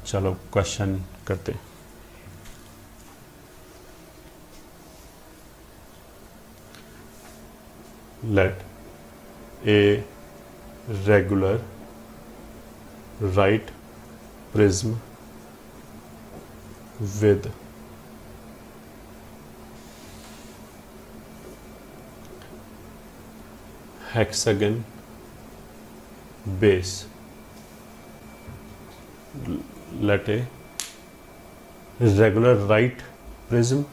चलो क्वेश्चन करते हैं। Let a regular right prism with hexagon base, let a regular right prism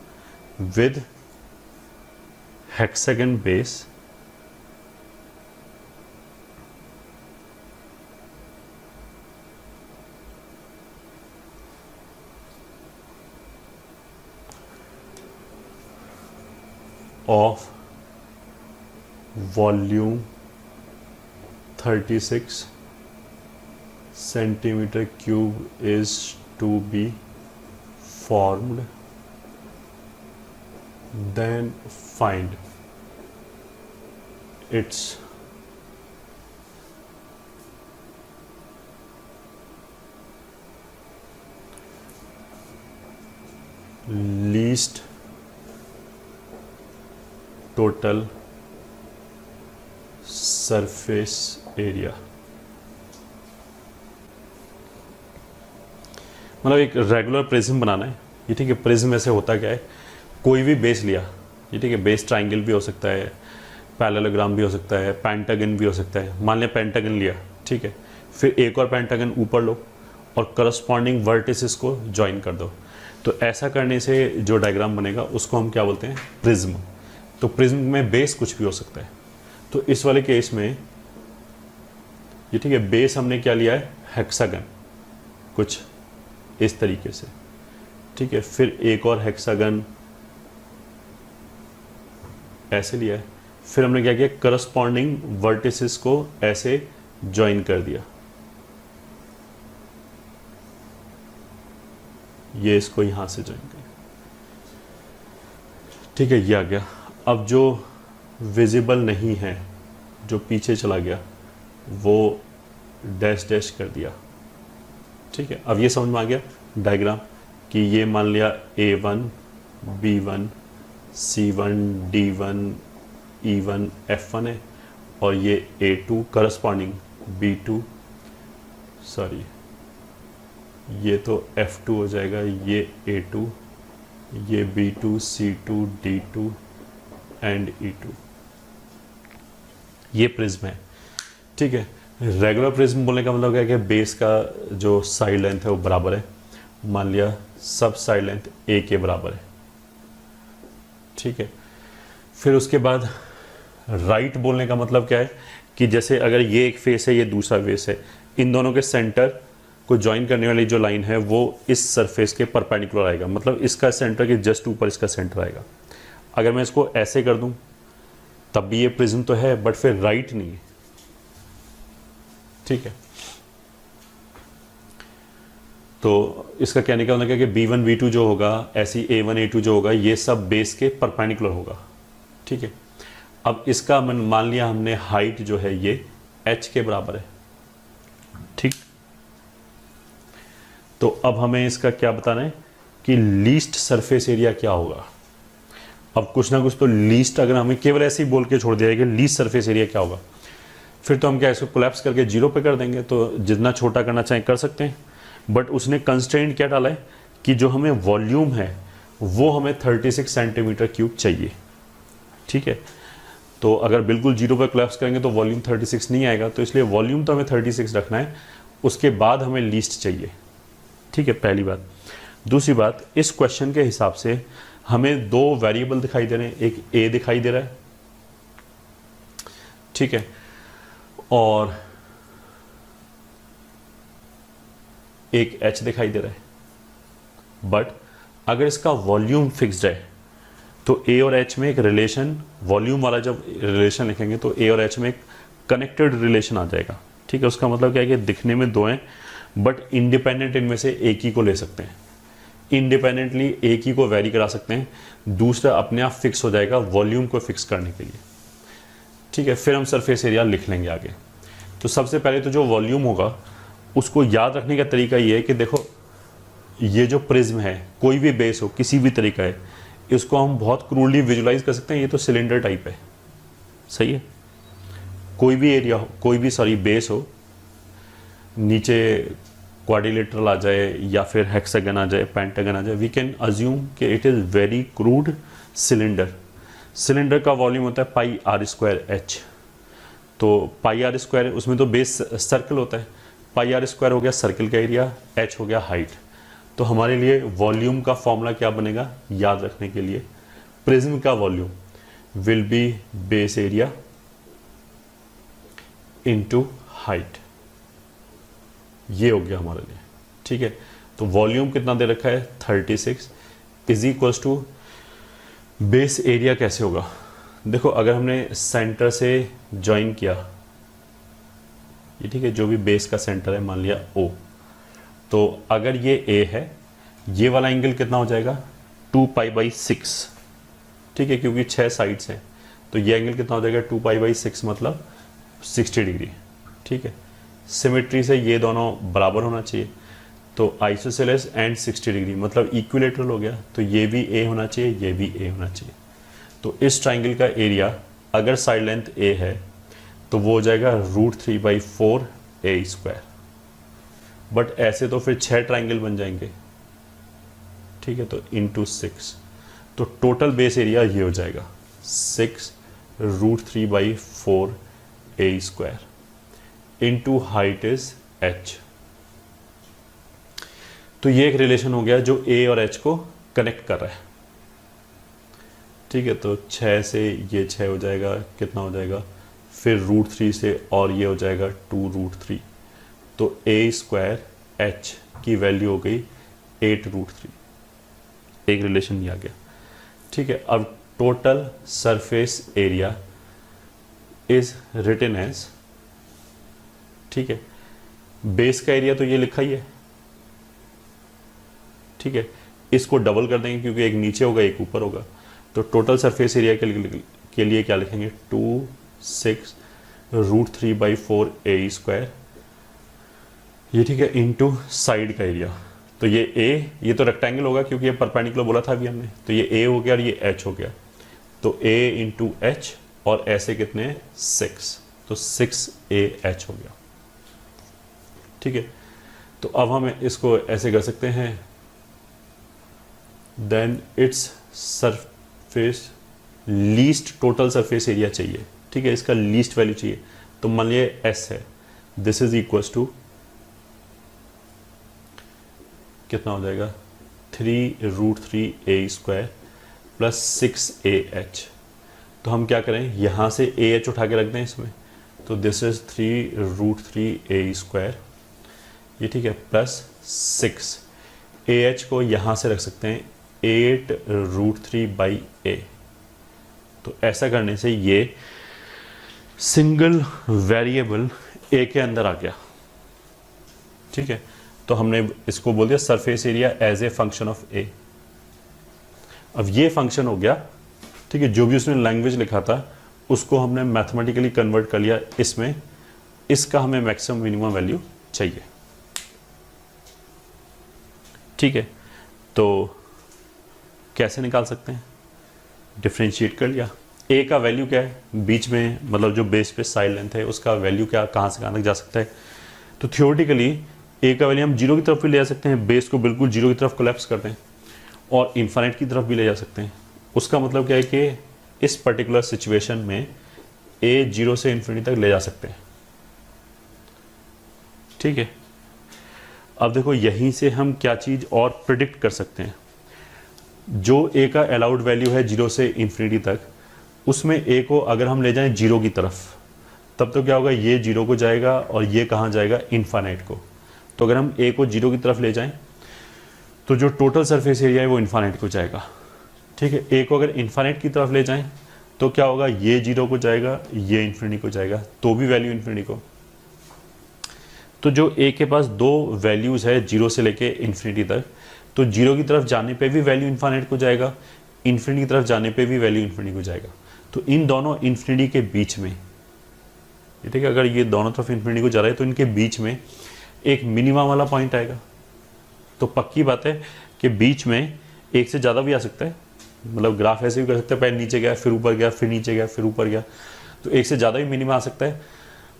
with hexagon base of volume 36 centimeter cube is to be formed, then find its least total surface area. मतलब एक regular prism बनाना है ये, ठीक है। Prism ऐसे होता क्या है, कोई भी बेस लिया ये, ठीक है। बेस ट्राइंगल भी हो सकता है, पैरेललोग्राम भी हो सकता है, पेंटागन भी हो सकता है। मान लिया पेंटागन लिया, ठीक है। फिर एक और पेंटागन ऊपर लो और करस्पॉन्डिंग वर्टिसेस को ज्वाइन कर दो। तो ऐसा करने से जो डायग्राम बनेगा उसको हम क्या बोलते हैं, प्रिज्म। तो प्रिज्म में बेस कुछ भी हो सकता है। तो इस वाले केस में ये, ठीक है, बेस हमने क्या लिया है, हेक्सागन, कुछ इस तरीके से, ठीक है। फिर एक और हेक्सागन ऐसे लिया है। फिर हमने क्या किया, करस्पॉन्डिंग वर्टिसेस को ऐसे ज्वाइन कर दिया। ये इसको यहां से ज्वाइन कर, ठीक है, ये आ गया। अब जो विजिबल नहीं है, जो पीछे चला गया, वो डैश डैश कर दिया, ठीक है। अब ये समझ में आ गया डायग्राम कि ये मान लिया A1, B1, C1, D1, E1, F1 है, और ये A2 करस्पॉन्डिंग B2, सॉरी ये तो F2 हो जाएगा, ये A2, ये B2, C2, D2 and E2। ये प्रिज्म है, ठीक है। रेगुलर प्रिज्म बोलने का मतलब क्या है कि बेस का जो साइड लेंथ है वो बराबर है। मान लिया सब साइड लेंथ A के बराबर है, ठीक है। फिर उसके बाद राइट बोलने का मतलब क्या है कि जैसे अगर ये एक फेस है, ये दूसरा फेस है, इन दोनों के सेंटर को ज्वाइन करने वाली जो लाइन है वो इस सरफेस के परपेंडिकुलर आएगा। मतलब इसका सेंटर के जस्ट ऊपर इसका सेंटर आएगा। अगर मैं इसको ऐसे कर दूं तब भी ये प्रिज्म तो है, बट फिर राइट नहीं है, ठीक है। तो इसका कहने का मतलब क्या कि B1 B2 जो होगा, ऐसी A1 A2 जो होगा, ये सब बेस के परपेंडिकुलर होगा, ठीक है। अब इसका मान लिया हमने हाइट जो है ये h के बराबर है, ठीक। तो अब हमें इसका क्या बताना है कि लीस्ट सरफेस एरिया क्या होगा। अब कुछ ना कुछ तो लीस्ट, अगर हमें केवल ऐसे ही बोल के छोड़ दिया है कि लीस्ट सरफेस एरिया क्या होगा, फिर तो हम क्या इसको कोलैप्स करके 0 पे कर देंगे। तो जितना छोटा करना चाहें कर सकते हैं, बट उसने कंस्ट्रेंट क्या डाला है कि जो हमें वॉल्यूम है वो हमें 36 सेंटीमीटर क्यूब चाहिए, ठीक है। तो अगर बिल्कुल 0 पे कोलैप्स करेंगे तो वॉल्यूम 36 नहीं आएगा, तो इसलिए वॉल्यूम तो हमें 36 रखना है, उसके बाद हमें लीस्ट चाहिए, ठीक है, पहली बात। दूसरी बात, इस क्वेश्चन के हिसाब से हमें दो वेरिएबल दिखाई दे रहे हैं, एक A दिखाई दे रहा है, ठीक है, और एक H दिखाई दे रहा है। बट अगर इसका वॉल्यूम फिक्स्ड है तो A और H में एक रिलेशन, वॉल्यूम वाला जब रिलेशन लिखेंगे तो A और H में एक कनेक्टेड रिलेशन आ जाएगा, ठीक है। उसका मतलब क्या है कि दिखने में दो हैं, बट इंडिपेंडेंट इनमें से एक ही को ले सकते हैं, इंडिपेंडेंटली एक ही को वेरी करा सकते हैं, दूसरा अपने आप फिक्स हो जाएगा वॉल्यूम को फिक्स करने के लिए, ठीक है। फिर हम सरफेस एरिया लिख लेंगे आगे। तो सबसे पहले तो जो वॉल्यूम होगा उसको याद रखने का तरीका ये है कि देखो ये जो प्रिज्म है, कोई भी बेस हो, किसी भी तरीका है, इसको हम बहुत क्रूडली विजुलाइज कर सकते हैं। ये तो सिलेंडर टाइप है, सही है। कोई भी एरिया हो, कोई भी सॉरी बेस हो, नीचे क्वाड्रिलेटरल आ जाए या फिर हेक्सागन आ जाए, पेंटागन आ जाए, वी कैन अज्यूम कि it is very crude cylinder. Cylinder का वॉल्यूम होता है पाई आर स्क्वायर एच। तो पाई आर स्क्वायर, उसमें तो बेस सर्कल होता है, पाई आर स्क्वायर हो गया सर्कल का एरिया, एच हो गया हाइट। तो हमारे लिए वॉल्यूम का फॉर्मूला क्या बनेगा याद रखने के लिए, प्रिज्म का volume will be base area into height. ये हो गया हमारे लिए, ठीक है। तो वॉल्यूम कितना दे रखा है 36 is equals to base area कैसे होगा। देखो अगर हमने सेंटर से ज्वाइन किया, ये ठीक है, जो भी बेस का सेंटर है मान लिया O, तो अगर ये A है, ये वाला एंगल कितना हो जाएगा 2π/6, ठीक है, क्योंकि 6 साइड्स हैं, तो ये एंगल कितना हो जाएगा 2π/6 मतलब 60 डिग्री, ठीक है। सिमेट्री से ये दोनों बराबर होना चाहिए, तो आइसोसेलेस एंड 60 डिग्री मतलब इक्विलेटरल हो गया, तो ये भी A होना चाहिए, ये भी A होना चाहिए। तो इस ट्राइंगल का एरिया अगर साइड लेंथ A है तो वो हो जाएगा √3/4A²। बट ऐसे तो फिर 6 ट्राइंगल बन जाएंगे, ठीक है, तो इंटू 6, तो टोटल बेस एरिया ये हो जाएगा 6 √3/4A² into height is h। तो ये एक रिलेशन हो गया जो A और H को कनेक्ट कर रहा है, ठीक है। तो 6 से ये 6 हो जाएगा, कितना हो जाएगा, फिर √3 से और ये हो जाएगा 2√3, तो A² H की वैल्यू हो गई 8√3। एक रिलेशन ये आ गया, ठीक है। अब total surface area is written as, ठीक है, बेस का एरिया तो ये लिखा ही है, ठीक है, इसको डबल कर देंगे क्योंकि एक नीचे होगा एक ऊपर होगा, तो टोटल सरफेस एरिया के लिए क्या लिखेंगे 26 √3/4A², ये ठीक है, इनटू साइड का एरिया। तो ये A, ये तो रेक्टेंगल होगा क्योंकि ये परपेंडिकुलर बोला था अभी हमने, तो ये A हो गया और ये H हो गया, तो A इंटू H, और ऐसे कितने 6, तो 6AH हो गया, ठीक है। तो अब हम इसको ऐसे कर सकते हैं, then its surface least total surface area चाहिए, ठीक है, इसका लीस्ट वैल्यू चाहिए, तो मान लिया S है, दिस इज इक्वल्स टू कितना हो जाएगा 3√3A² प्लस 6AH। तो हम क्या करें, यहाँ से AH उठा के रख दें इसमें, तो दिस इज 3√3A², ये ठीक है, प्लस 6AH को यहाँ से रख सकते हैं 8√3/A। तो ऐसा करने से ये सिंगल वेरिएबल A के अंदर आ गया, ठीक है। तो हमने इसको बोल दिया surface area as a function of A। अब ये फंक्शन हो गया, ठीक है, जो भी उसने लैंग्वेज लिखा था उसको हमने मैथमेटिकली कन्वर्ट कर लिया इसमें, इसका हमें मैक्सिमम मिनिमम वैल्यू चाहिए, ठीक है। तो कैसे निकाल सकते हैं, डिफ्रेंशिएट कर लिया। A का वैल्यू क्या है, बीच में मतलब जो बेस पे साइड लेंथ है उसका वैल्यू क्या, कहाँ से कहाँ तक जा सकता है। तो थियोरेटिकली A का वैल्यू हम 0 की तरफ भी ले जा सकते हैं, बेस को बिल्कुल 0 की तरफ कोलैप्स कर दें, और इन्फाइनाइट की तरफ भी ले जा सकते हैं। उसका मतलब क्या है कि इस पर्टिकुलर सिचुएशन में A 0 से इन्फिनिटी तक ले जा सकते हैं, ठीक है। अब देखो यहीं से हम क्या चीज़ और प्रिडिक्ट कर सकते हैं, जो A का अलाउड वैल्यू है 0 से इन्फिनिटी तक, उसमें A को अगर हम ले जाएं 0 की तरफ, तब तो क्या होगा, ये 0 को जाएगा और ये कहाँ जाएगा, इन्फाइनाइट को। तो अगर हम A को 0 की तरफ ले जाएं तो जो टोटल सरफेस एरिया है वो इन्फाइनाइट को जाएगा, ठीक है। A को अगर इन्फाइनाइट की तरफ ले जाएं तो क्या होगा, ये 0 को जाएगा, ये इन्फिनिटी को जाएगा, तो भी वैल्यू इन्फिनिटी को। तो जो A के पास दो वैल्यूज़ है 0 से लेके इन्फिनिटी तक, तो 0 की तरफ जाने पे भी वैल्यू इन्फिनिटी को जाएगा, इन्फिनिटी की तरफ जाने पे भी वैल्यू इन्फिनिटी को जाएगा। तो इन दोनों इन्फिनिटी के बीच में, ठीक है, अगर ये दोनों तरफ इन्फिनिटी को जा रहा है तो इनके बीच में एक मिनिमम वाला पॉइंट आएगा। तो पक्की बात है कि बीच में एक से ज़्यादा भी आ सकता है, मतलब ग्राफ ऐसे भी कर सकते हैं, पहले नीचे गया फिर ऊपर गया फिर नीचे गया फिर ऊपर गया, तो एक से ज़्यादा भी मिनिमा आ सकता है।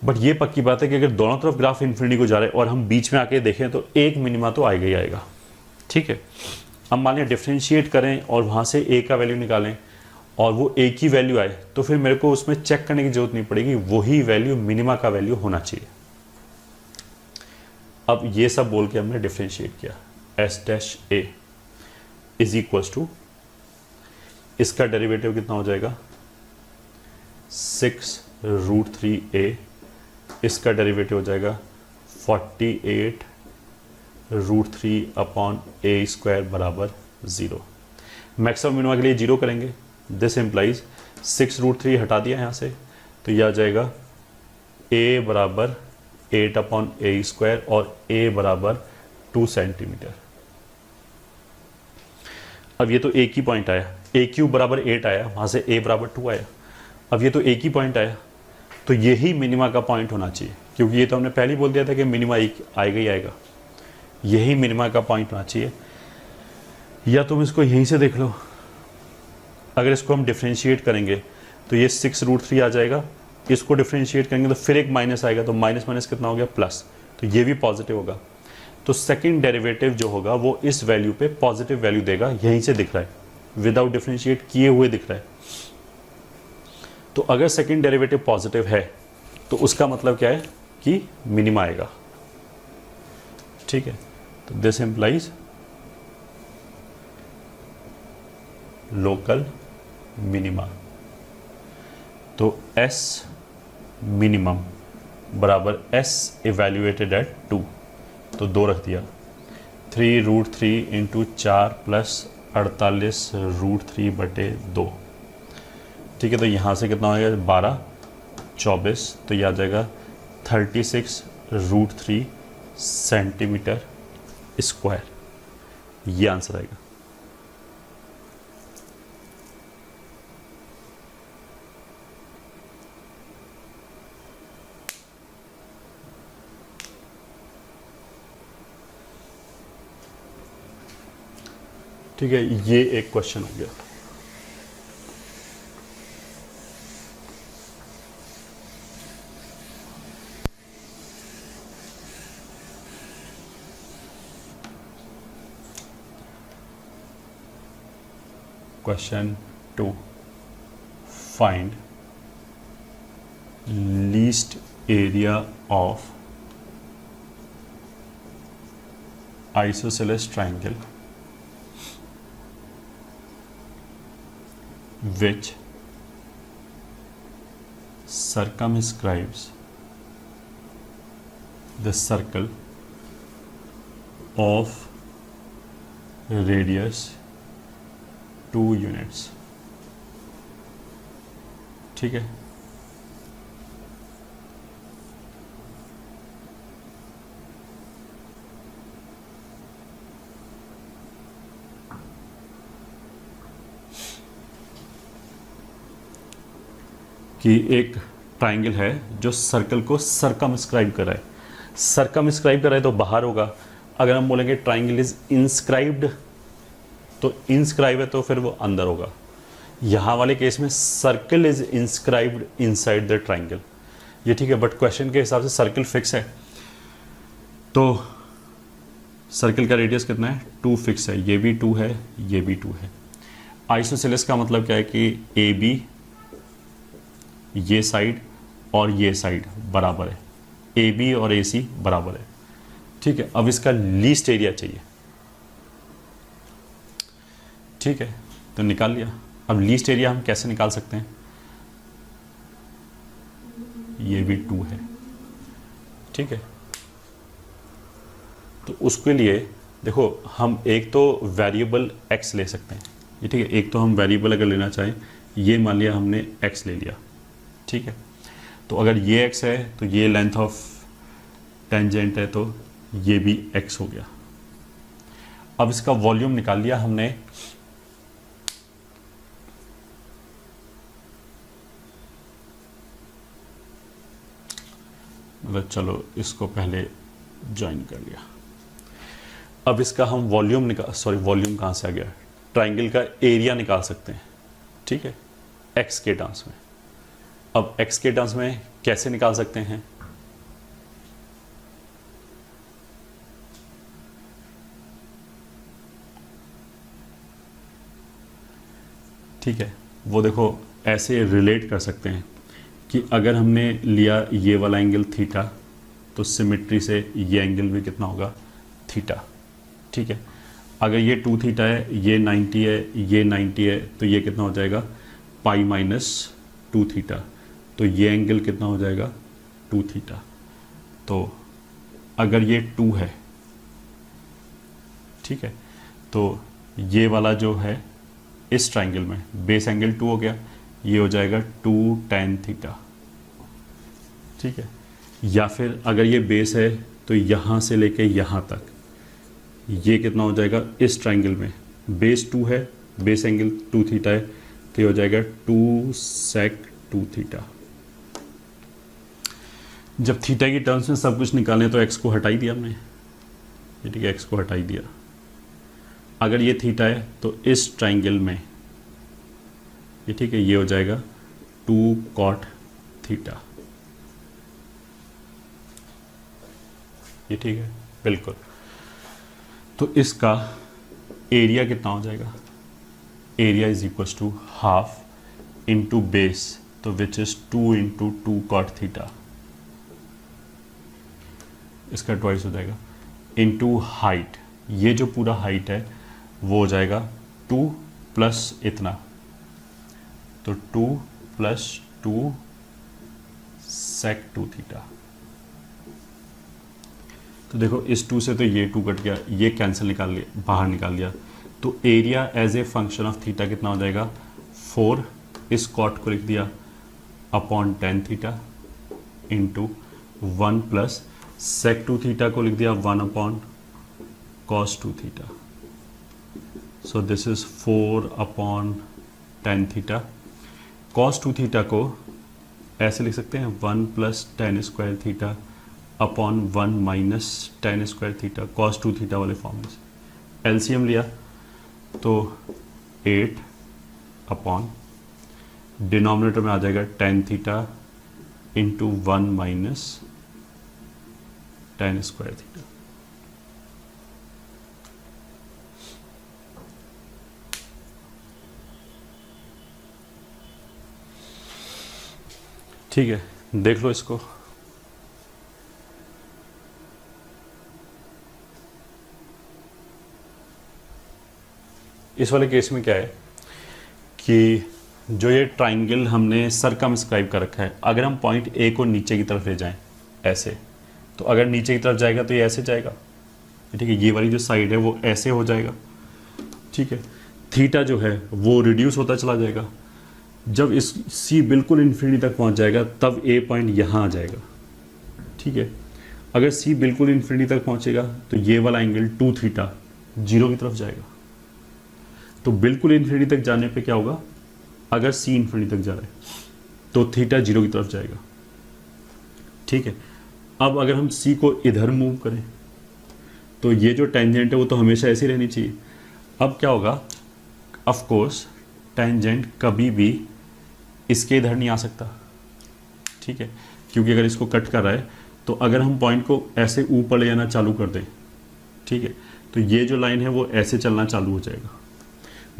बट ये पक्की बात है कि अगर दोनों तरफ ग्राफ इन्फिनिटी को जा रहे हैं और हम बीच में आके देखें तो एक मिनिमा तो आएगा ही आएगा। ठीक है, अब मान लिया डिफ्रेंशिएट करें और वहाँ से ए का वैल्यू निकालें और वो एक ही वैल्यू आए, तो फिर मेरे को उसमें चेक करने की जरूरत नहीं पड़ेगी, वही वैल्यू मिनिमा का वैल्यू होना चाहिए। अब ये सब बोल के हमने डिफ्रेंशिएट किया, S dash A is equals to, इसका डेरिवेटिव कितना हो जाएगा 6√3a, इसका डेरिवेटिव हो जाएगा 48√3/a² बराबर 0। मैक्सिमम मिनिमा के लिए 0 करेंगे, दिस इम्प्लाइज 6√3 हटा दिया यहाँ से, तो यह आ जाएगा a बराबर 8/a² और a बराबर 2 सेंटीमीटर। अब ये तो एक ही पॉइंट आया, a³ बराबर 8 आया, वहाँ से a बराबर 2 आया। अब ये तो एक ही पॉइंट आया, तो यही मिनिमा का पॉइंट होना चाहिए, क्योंकि ये तो हमने पहले ही बोल दिया था कि मिनिमा एक आएगा ही आएगा, यही मिनिमा का पॉइंट होना चाहिए। या तुम इसको यहीं से देख लो, अगर इसको हम डिफ्रेंशिएट करेंगे तो ये 6√3 आ जाएगा, इसको डिफ्रेंशिएट करेंगे तो फिर एक माइनस आएगा, तो माइनस माइनस कितना हो गया प्लस, तो ये भी पॉजिटिव होगा। तो सेकंड डेरिवेटिव जो होगा वो इस वैल्यू पे पॉजिटिव वैल्यू देगा, यहीं से दिख रहा है, विदाउट डिफ्रेंशिएट किए हुए दिख रहा है। तो अगर सेकंड डेरिवेटिव पॉजिटिव है तो उसका मतलब क्या है कि मिनिमा आएगा। ठीक है, तो दिस इम्प्लाइज लोकल मिनिमा। तो S मिनिमम बराबर S इवेल्युएटेड एट 2, तो 2 रख दिया, 3√3 इंटू 4 प्लस 48√3/2। ठीक है, तो यहाँ से कितना हो जाएगा 12, 24, तो यह आ जाएगा 36√3 सेंटीमीटर स्क्वायर, ये आंसर आएगा। ठीक है, ये एक क्वेश्चन हो गया। Question 2, find least area of isosceles triangle which circumscribes the circle of radius 2 units। ठीक है, कि एक ट्राइंगल है जो सर्कल को सर्कमस्क्राइब कर रहा है। सर्कमस्क्राइब कर रहा है तो बाहर होगा, अगर हम बोलेंगे ट्राइंगल इज इंस्क्राइब्ड, तो इंस्क्राइब है तो फिर वो अंदर होगा। यहाँ वाले केस में circle is inscribed inside the triangle, ये ठीक है, बट क्वेश्चन के हिसाब से सर्कल फिक्स है, तो सर्कल का रेडियस कितना है 2 फिक्स है, ये भी 2 है, ये भी 2 है। आइसोसेलेस का मतलब क्या है कि ए बी ये साइड और ये साइड बराबर है, ए बी और ए सी बराबर है। ठीक है, अब इसका लीस्ट एरिया चाहिए। ठीक है, तो निकाल लिया। अब लीस्ट एरिया हम कैसे निकाल सकते हैं, ये भी 2 है। ठीक है, तो उसके लिए देखो हम एक तो वेरिएबल x ले सकते हैं, ये ठीक है, एक तो हम वेरिएबल अगर लेना चाहें, ये मान लिया हमने x ले लिया। ठीक है, तो अगर ये x है तो ये लेंथ ऑफ टेंजेंट है, तो ये भी x हो गया। अब इसका वॉल्यूम निकाल लिया हमने, मतलब चलो इसको पहले ज्वाइन कर लिया। अब इसका हम वॉल्यूम कहाँ से आ गया, ट्राइंगल का एरिया निकाल सकते हैं, ठीक है, एक्स के टर्म्स में। अब एक्स के टर्म्स में कैसे निकाल सकते हैं, ठीक है, वो देखो ऐसे रिलेट कर सकते हैं कि अगर हमने लिया ये वाला एंगल थीटा, तो सिमेट्री से ये एंगल भी कितना होगा, थीटा, ठीक है। अगर ये 2 थीटा है, ये 90 है, ये 90 है, तो ये कितना हो जाएगा, पाई माइनस 2 थीटा, तो ये एंगल कितना हो जाएगा, 2 थीटा। तो अगर ये 2 है, ठीक है, तो ये वाला जो है इस ट्राइंगल में बेस एंगल 2 हो गया, ये हो जाएगा 2 tan थीटा, ठीक है। या फिर अगर ये बेस है तो यहाँ से लेके यहाँ तक ये कितना हो जाएगा, इस ट्राइंगल में बेस 2 है, बेस एंगल 2 थीटा है, तो ये हो जाएगा 2 sec 2 थीटा। जब थीटा की टर्म्स में सब कुछ निकालें तो एक्स को हटा ही दिया हमने, ये ठीक है, एक्स को हटा ही दिया। अगर ये थीटा है तो इस ट्राइंगल में ये ठीक है, ये हो जाएगा 2 cot थीटा, ये ठीक है, बिल्कुल। तो इसका एरिया कितना हो जाएगा, area is equal to half into base, तो which is 2 into 2 cot theta, इसका ट्वाइस हो जाएगा, इंटू हाइट, ये जो पूरा हाइट है वो हो जाएगा 2 प्लस इतना, तो 2 प्लस 2 sec 2 थीटा। तो देखो इस 2 से तो ये 2 कट गया, ये कैंसिल निकाल लिया, बाहर निकाल लिया, तो area as a function of theta कितना हो जाएगा, 4, इस कॉट को लिख दिया upon tan theta into 1 plus sec 2 theta को लिख दिया 1 upon cos 2 theta. So this is 4 upon tan theta. cos 2 theta को ऐसे लिख सकते हैं 1 plus tan square theta upon 1 minus tan square theta, cos 2 theta वाले फॉर्मूले से। एलसीएम लिया तो 8 अपॉन डिनोमिनेटर में आ जाएगा tan theta into 1 minus tan square theta. ठीक है, देख लो इसको। इस वाले केस में क्या है कि जो ये ट्राइंगल हमने सरकमस्क्राइब कर रखा है, अगर हम पॉइंट ए को नीचे की तरफ ले जाएं ऐसे, तो अगर नीचे की तरफ जाएगा तो ये ऐसे जाएगा, ठीक है, ये वाली जो साइड है वो ऐसे हो जाएगा, ठीक है। थीटा जो है वो रिड्यूस होता चला जाएगा, जब इस सी बिल्कुल इन्फिनिटी तक पहुंच जाएगा तब ए पॉइंट यहाँ आ जाएगा, ठीक है। अगर सी बिल्कुल इन्फिनिटी तक पहुंचेगा तो ये वाला एंगल 2 थीटा 0 की तरफ जाएगा। तो बिल्कुल इन्फिनिटी तक जाने पे क्या होगा, अगर सी इन्फिनिटी तक जा रहा है तो थीटा 0 की तरफ जाएगा, ठीक है। अब अगर हम सी को इधर मूव करें तो ये जो टेंजेंट है वो तो हमेशा ऐसी रहनी चाहिए। अब क्या होगा, ऑफ कोर्स टेंजेंट कभी भी इसके इधर नहीं आ सकता, ठीक है, क्योंकि अगर इसको कट कर रहा है तो अगर हम पॉइंट को ऐसे ऊपर ले जाना चालू कर दें, ठीक है, तो ये जो लाइन है वो ऐसे चलना चालू हो जाएगा,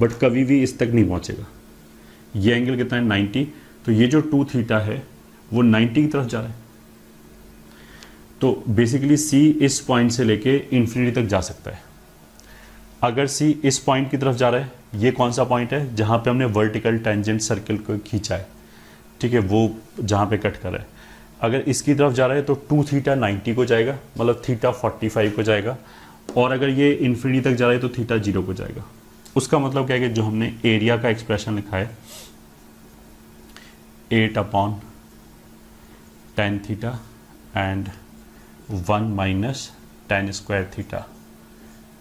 बट कभी भी इस तक नहीं पहुंचेगा। ये एंगल कितना है 90, तो ये जो 2 थीटा है वो 90 की तरफ जा रहा है। तो बेसिकली सी इस पॉइंट से लेके इन्फिनिटी तक जा सकता है। अगर सी इस पॉइंट की तरफ जा रहा है, ये कौन सा पॉइंट है जहाँ पे हमने वर्टिकल टेंजेंट सर्कल को खींचा है, ठीक है, वो जहाँ पे कट कर रहा है। अगर इसकी तरफ जा रहा है तो 2 थीटा 90 को जाएगा, मतलब थीटा 45 को जाएगा, और अगर ये इन्फिनिटी तक जा रहा है तो थीटा 0 को जाएगा। उसका मतलब क्या है कि जो हमने एरिया का एक्सप्रेशन लिखा है 8 upon tan theta and 1 minus tan square theta,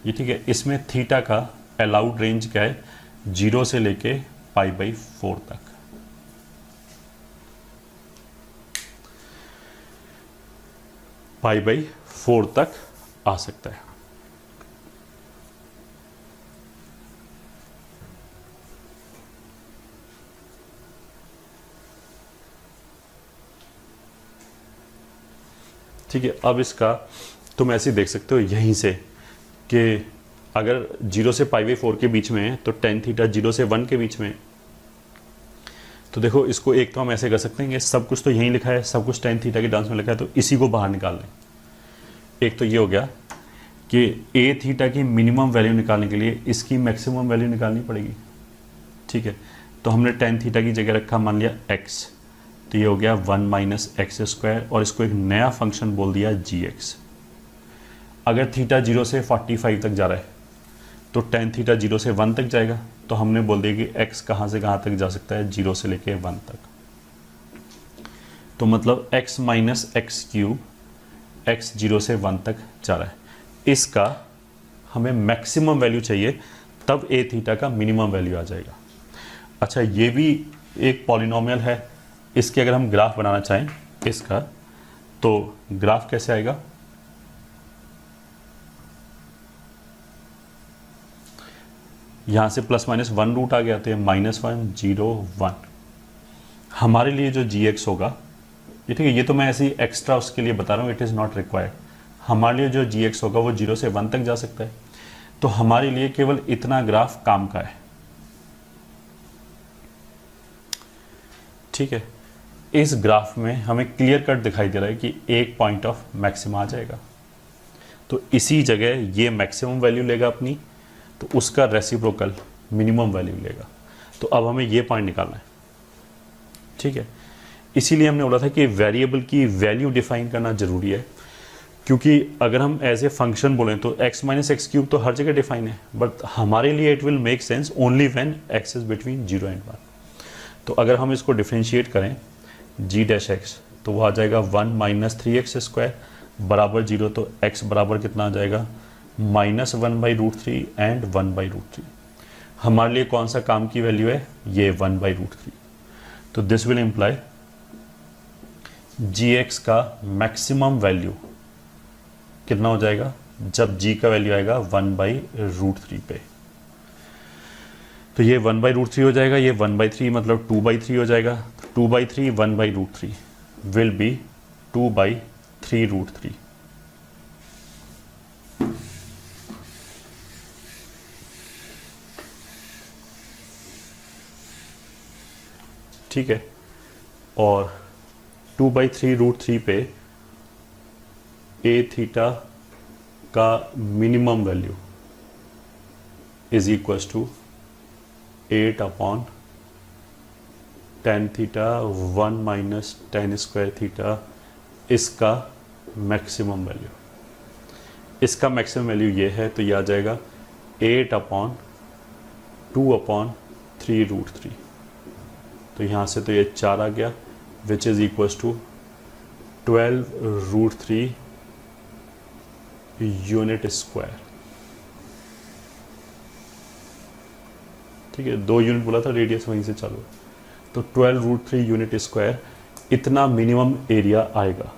ये ठीक है। इसमें थीटा का अलाउड रेंज क्या है, 0 से लेके π/4 तक। π/4 तक आ सकता है। ठीक है, अब इसका तुम ऐसे ही देख सकते हो यहीं से कि अगर 0 से π/4 के बीच में है तो tan थीटा 0 से 1 के बीच में है। तो देखो इसको एक तो हम ऐसे कर सकते हैं कि सब कुछ तो यहीं लिखा है, सब कुछ tan थीटा के टर्म्स में लिखा है, तो इसी को बाहर निकाल लें। एक तो ये हो गया कि a थीटा की मिनिमम वैल्यू निकालने के लिए इसकी मैक्सिमम वैल्यू निकालनी पड़ेगी। ठीक है, तो हमने tan थीटा की जगह रखा मान लिया x, तो ये हो गया 1 - x² और इसको एक नया फंक्शन बोल दिया gx। अगर थीटा 0 से 45 तक जा रहा है तो tan थीटा 0 से 1 तक जाएगा, तो हमने बोल दिया कि x कहाँ से कहाँ तक जा सकता है, 0 से लेके 1 तक। तो मतलब x - x³ x 0 से 1 तक जा रहा है। इसका हमें मैक्सिमम वैल्यू चाहिए, तब a थीटा का मिनिमम वैल्यू आ जाएगा। अच्छा, ये भी एक पॉलिनोमियल है, इसके अगर हम ग्राफ बनाना चाहें इसका, तो ग्राफ कैसे आएगा, यहाँ से +-1 रूट आ गया, तो ये -1 0 1। हमारे लिए जो gx होगा, ये ठीक है, ये तो मैं ऐसे ही एक्स्ट्रा उसके लिए बता रहा हूँ, इट इज़ नॉट रिक्वायर्ड। हमारे लिए जो gx होगा वो 0 से 1 तक जा सकता है, तो हमारे लिए केवल इतना ग्राफ काम का है। ठीक है, इस ग्राफ में हमें क्लियर कट दिखाई दे रहा है कि एक पॉइंट ऑफ मैक्सिमा आ जाएगा, तो इसी जगह ये मैक्सिमम वैल्यू लेगा अपनी, तो उसका रेसिप्रोकल मिनिमम वैल्यू लेगा। तो अब हमें ये पॉइंट निकालना है। ठीक है, इसीलिए हमने बोला था कि वेरिएबल की वैल्यू डिफाइन करना जरूरी है, क्योंकि अगर हम एज ए फंक्शन बोलें तो x - x³ तो हर जगह डिफाइन है, बट हमारे लिए it will make sense only when x is between 0 and 1। तो अगर हम इसको डिफ्रेंशिएट करें g' तो वो आ जाएगा 1 - 3x² बराबर 0, तो x बराबर कितना आ जाएगा, -1/√3 एंड 1/√3। हमारे लिए कौन सा काम की वैल्यू है, ये 1/√3। तो दिस विल इम्प्लाई gx का मैक्सिमम वैल्यू कितना हो जाएगा, जब g का वैल्यू आएगा 1/√3 पे। तो ये 1/√3 हो जाएगा, ये 1/3 मतलब 2/3 हो जाएगा। 2/3 1/√3 विल बी 2/3√3। ठीक है, और 2/3√3 पे a थीटा का minimum value is equals to 8/tan theta 1 - tan² theta, इसका मैक्सिमम वैल्यू। इसका मैक्सिमम वैल्यू ये है, तो ये आ जाएगा 8/2/3√3। तो यहाँ से तो ये 4 आ गया, which is equals to 12√3 unit square. ठीक है, 2 यूनिट बोला था, रेडियस वहीं से चालू है, तो 12√3 यूनिट स्क्वायर इतना मिनिमम एरिया आएगा।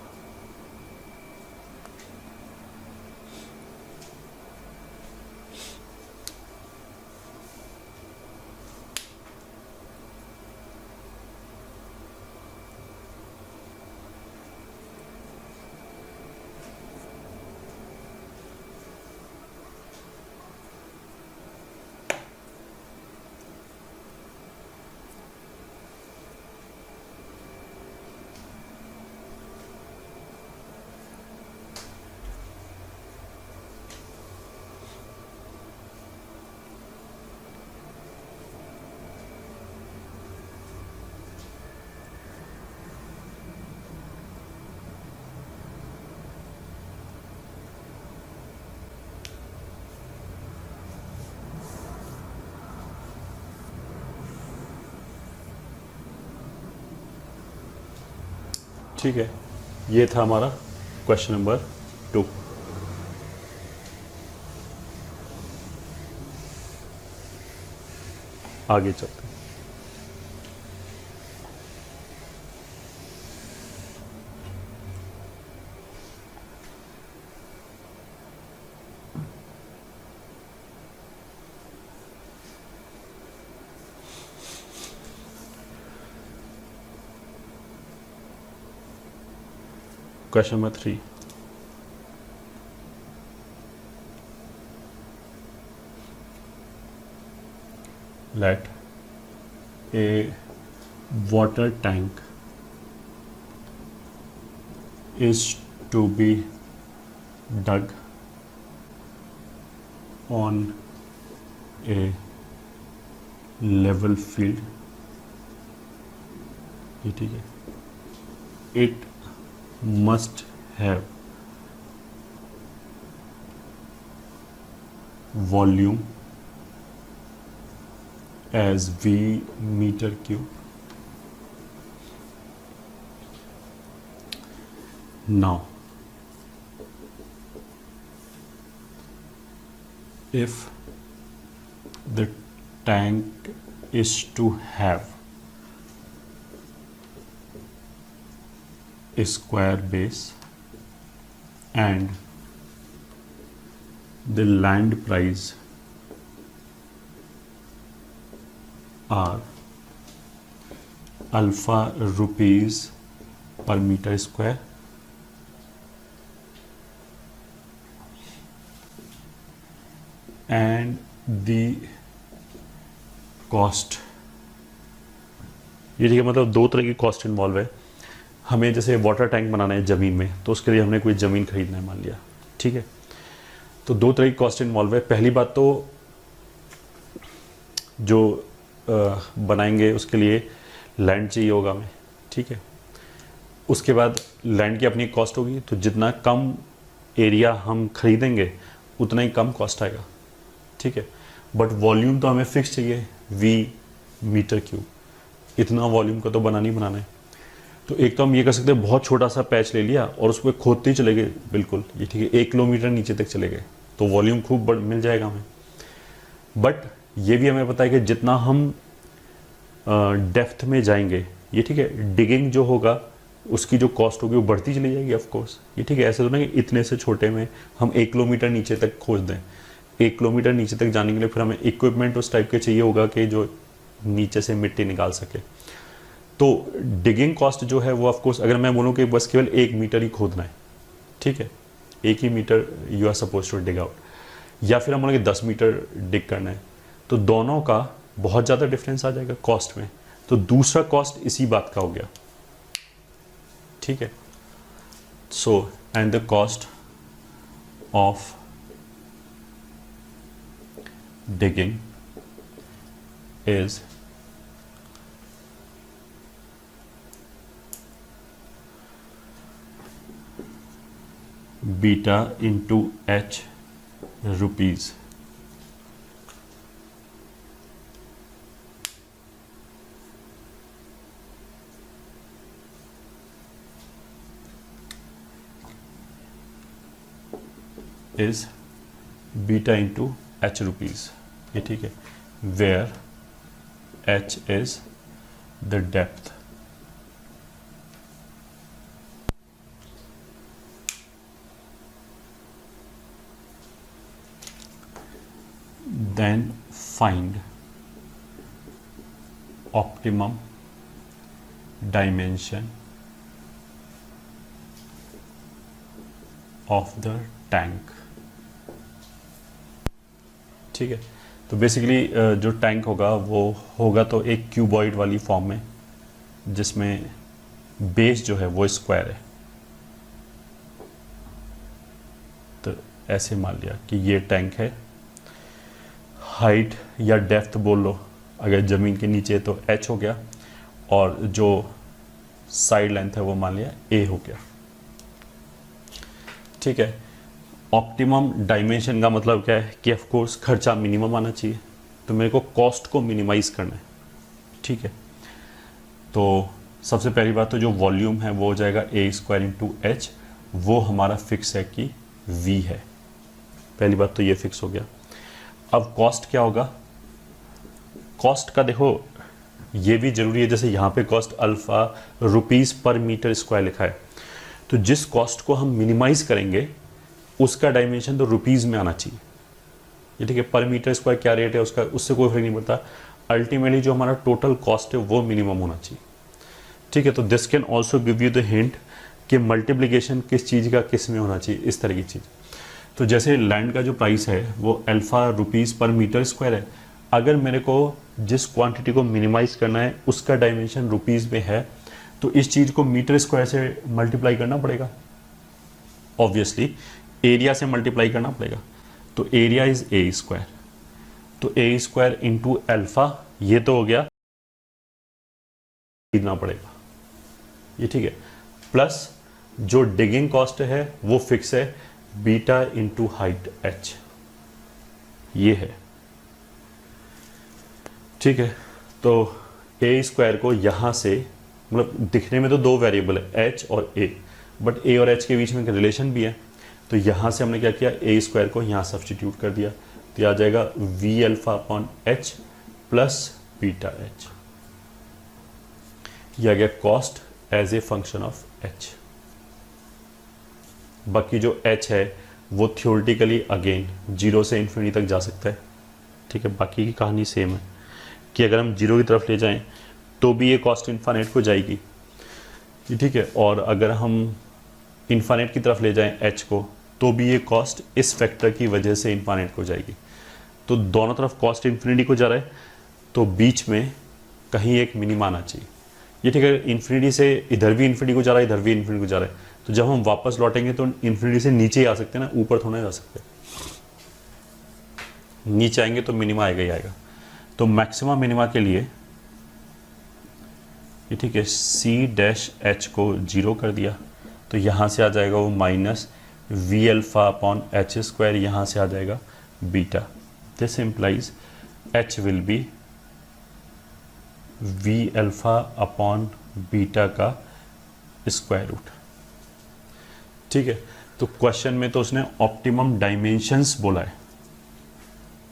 ठीक है, ये था हमारा क्वेश्चन नंबर 2। आगे चलते हैं। Question number 3, let a water tank is to be dug on a level field, ये ठीक है, it must have volume as V meter cube. Now, if the tank is to have a square base and the land price are alpha rupees per meter square, and the cost, ये ठीक है, मतलब दो तरह की cost involve है. हमें जैसे वाटर टैंक बनाना है ज़मीन में, तो उसके लिए हमने कोई ज़मीन खरीदना है मान लिया, ठीक है. तो दो तरह की कॉस्ट इन्वॉल्व है. पहली बात तो जो बनाएंगे उसके लिए लैंड चाहिए होगा हमें, ठीक है. उसके बाद लैंड की अपनी कॉस्ट होगी, तो जितना कम एरिया हम खरीदेंगे उतना ही कम कॉस्ट आएगा, ठीक है. बट वॉल्यूम तो हमें फिक्स चाहिए, V मीटर क्यूब. इतना वॉल्यूम का तो बनाना ही बनाना है. तो एक तो हम ये कर सकते हैं, बहुत छोटा सा पैच ले लिया और उस पर खोदते ही चले गए, बिल्कुल ये ठीक है, 1 किलोमीटर नीचे तक चले गए, तो वॉल्यूम खूब मिल जाएगा हमें. बट ये भी हमें पता है कि जितना हम डेप्थ में जाएंगे, ये ठीक है, डिगिंग जो होगा उसकी जो कॉस्ट होगी वो बढ़ती चली जाएगी ऑफ कोर्स, ये ठीक है. ऐसे तो नहीं कि इतने से छोटे में हम 1 किलोमीटर नीचे तक खोज दें. 1 किलोमीटर नीचे तक जाने के लिए फिर हमें इक्विपमेंट उस टाइप के चाहिए होगा कि जो नीचे से मिट्टी निकाल सके. तो डिगिंग कॉस्ट जो है वो ऑफ कोर्स, अगर मैं बोलूँ कि बस केवल 1 मीटर ही खोदना है, ठीक है, 1 ही metre you are suppose to dig out, या फिर हम बोलेंगे 10 मीटर डिग करना है, तो दोनों का बहुत ज़्यादा डिफरेंस आ जाएगा कॉस्ट में. तो दूसरा कॉस्ट इसी बात का हो गया, ठीक है. So and the cost of digging is beta into H rupees. Is beta into H rupees, ये ठीक है, where H is the depth. Then find optimum dimension of the tank. ठीक है. तो बेसिकली जो टैंक होगा वो होगा तो एक क्यूबॉइड वाली फॉर्म में, जिसमें बेस जो है वो स्क्वायर है. तो ऐसे मान लिया कि ये टैंक है, हाइट या डेप्थ बोल लो, अगर ज़मीन के नीचे तो H हो गया, और जो साइड लेंथ है वो मान लिया A हो गया, ठीक है. ऑप्टिमम डायमेंशन का मतलब क्या है कि ऑफ कोर्स खर्चा मिनिमम आना चाहिए, तो मेरे को कॉस्ट को मिनिमाइज करना है, ठीक है. तो सबसे पहली बात तो जो वॉल्यूम है वो हो जाएगा A स्क्वायर इंटू H, वो हमारा फिक्स है कि V है. पहली बात तो ये फिक्स हो गया. अब कॉस्ट क्या होगा? कॉस्ट का देखो ये भी जरूरी है, जैसे यहाँ पे कॉस्ट अल्फा रुपीस पर मीटर स्क्वायर लिखा है, तो जिस कॉस्ट को हम मिनिमाइज करेंगे उसका डायमेंशन तो रुपीज़ में आना चाहिए, ये ठीक है. पर मीटर स्क्वायर क्या रेट है उसका, उससे कोई फर्क नहीं पड़ता. अल्टीमेटली जो हमारा टोटल कॉस्ट है वो मिनिमम होना चाहिए, ठीक है. तो this can also give you the hint कि मल्टीप्लिकेशन किस चीज़ का किस में होना चाहिए, इस तरह की चीज़. तो जैसे लैंड का जो प्राइस है वो अल्फा रुपीज़ पर मीटर स्क्वायर है. अगर मेरे को जिस क्वांटिटी को मिनिमाइज करना है उसका डायमेंशन रुपीज़ में है तो इस चीज़ को मीटर स्क्वायर से मल्टीप्लाई करना पड़ेगा, ऑब्वियसली एरिया से मल्टीप्लाई करना पड़ेगा। तो एरिया इज ए स्क्वायर, तो ए स्क्वायर इंटू एल्फा, ये तो हो गया, खरीदना पड़ेगा ये, ठीक है। प्लस जो डिगिंग कॉस्ट है वो फिक्स है, बीटा इंटू हाइट एच, ये है, ठीक है। तो ए स्क्वायर को यहां से, मतलब दिखने में तो दो वेरिएबल है एच और ए, बट ए और एच के बीच में एक रिलेशन भी है, तो यहां से हमने क्या किया, ए स्क्वायर को यहां सब्सटीट्यूट कर दिया, तो यह आ जाएगा V alpha upon H plus beta H, यह आ गया cost as a function of H. बाकी जो एच है वो थ्योरेटिकली अगेन 0 से इन्फिनिटी तक जा सकता है, ठीक है। बाकी की कहानी सेम है कि अगर हम 0 की तरफ ले जाएं तो भी ये कॉस्ट इन्फानेट को जाएगी, ठीक है। और अगर हम इन्फानेट की तरफ ले जाएं एच को तो भी ये कॉस्ट इस फैक्टर की वजह से इन्फानेट को जाएगी। तो दोनों तरफ कॉस्ट इन्फिनिटी को जा रहा है, तो बीच में कहीं एक मिनिमा आना चाहिए, ये ठीक है। इन्फिनिटी से इधर भी इन्फिनिटी को जा रहा है, इधर भी इन्फिनिटी को जा रहा है, तो जब हम वापस लौटेंगे तो इन्फिनिटी से नीचे ही आ सकते हैं ना, ऊपर थोड़ा जा सकते हैं। नीचे आएंगे तो मिनिमा आएगा ही आएगा। तो मैक्सिमम मिनिमा के लिए ये ठीक है, सी डैश एच को 0 कर दिया, तो यहाँ से आ जाएगा वो minus we alpha upon H square, यहाँ से आ जाएगा beta. This implies H will be we alpha upon beta का स्क्वायर रूट, ठीक है। तो क्वेश्चन में तो उसने ऑप्टिमम डायमेंशंस बोला है,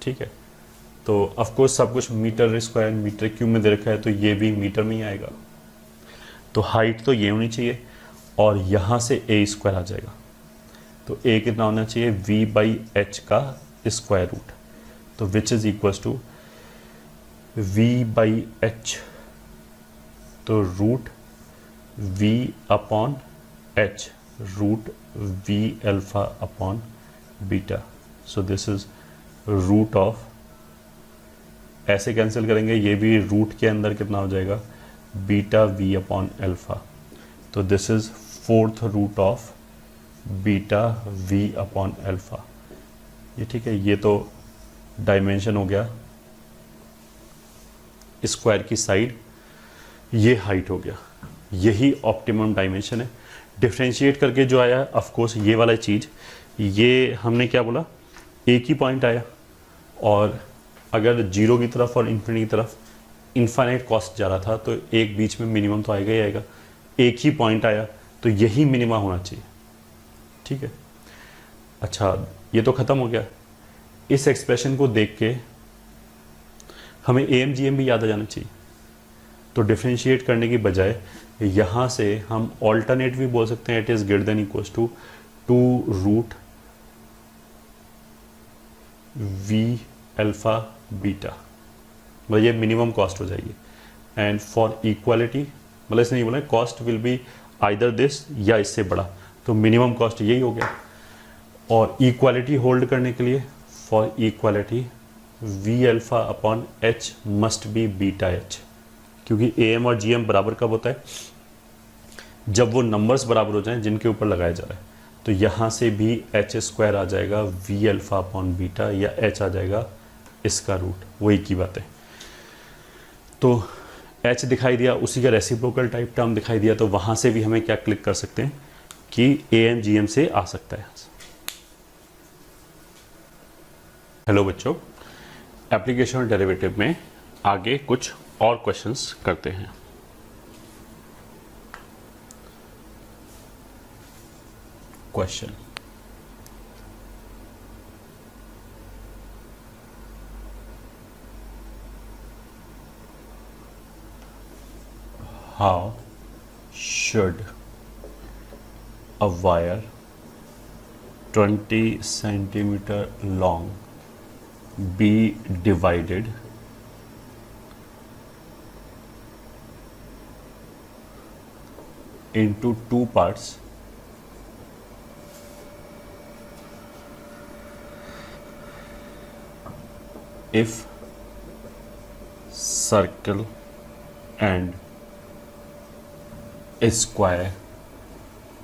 ठीक है। तो ऑफ कोर्स सब कुछ मीटर स्क्वायर मीटर क्यूब में दे रखा है, तो ये भी मीटर में ही आएगा। तो हाइट तो ये होनी चाहिए और यहाँ से ए स्क्वायर आ जाएगा, तो ए कितना होना चाहिए, वी बाई एच का स्क्वायर रूट, तो which is equal to V by H, तो root V upon H, root we alpha upon beta. So this is root of, ऐसे कैंसिल करेंगे, ये भी रूट के अंदर कितना हो जाएगा, बीटा वी अपॉन अल्फा, तो this is 4th root of beta V upon alpha, ये ठीक है। ये तो डायमेंशन हो गया स्क्वायर की साइड, ये हाइट हो गया, यही ऑप्टिमम डायमेंशन है। डिफ्रेंशिएट करके जो आया ऑफ कोर्स ये वाला चीज़, ये हमने क्या बोला, एक ही पॉइंट आया, और अगर 0 की तरफ और इन्फिनिटी की तरफ इन्फाइनाइट कॉस्ट जा रहा था तो एक बीच में मिनिमम तो आएगा ही आएगा, एक ही पॉइंट आया तो यही मिनिमम होना चाहिए, ठीक है। अच्छा, ये तो ख़त्म हो गया। इस एक्सप्रेशन को देख के हमें एम जी एम भी याद आ जाना चाहिए, तो डिफ्रेंशिएट करने की बजाय यहाँ से हम ऑल्टरनेट भी बोल सकते हैं, it is greater than equals to 2 root we alpha beta, मतलब ये मिनिमम कॉस्ट हो जाएगी। एंड फॉर इक्वालिटी, मतलब इसने ये बोला cost will be either this या इससे बड़ा, तो मिनिमम कॉस्ट यही हो गया। और इक्वालिटी होल्ड करने के लिए, for equality we alpha upon H must be beta H, क्योंकि ए एम और जी एम बराबर कब होता है, जब वो नंबर्स बराबर हो जाएं जिनके ऊपर लगाया जा रहा है। तो यहाँ से भी एच स्क्वायर आ जाएगा वी अल्फा अपॉन बीटा, या एच आ जाएगा इसका रूट, वही की बात है। तो एच दिखाई दिया, उसी का रेसिप्रोकल टाइप टर्म दिखाई दिया, तो वहाँ से भी हमें क्या क्लिक कर सकते हैं कि ए एम जी एम से आ सकता है। हेलो बच्चों, एप्लीकेशन डेरिवेटिव में आगे कुछ और क्वेश्चंस करते हैं। Question, how should a wire 20 centimeter long be divided into 2 parts if circle and a square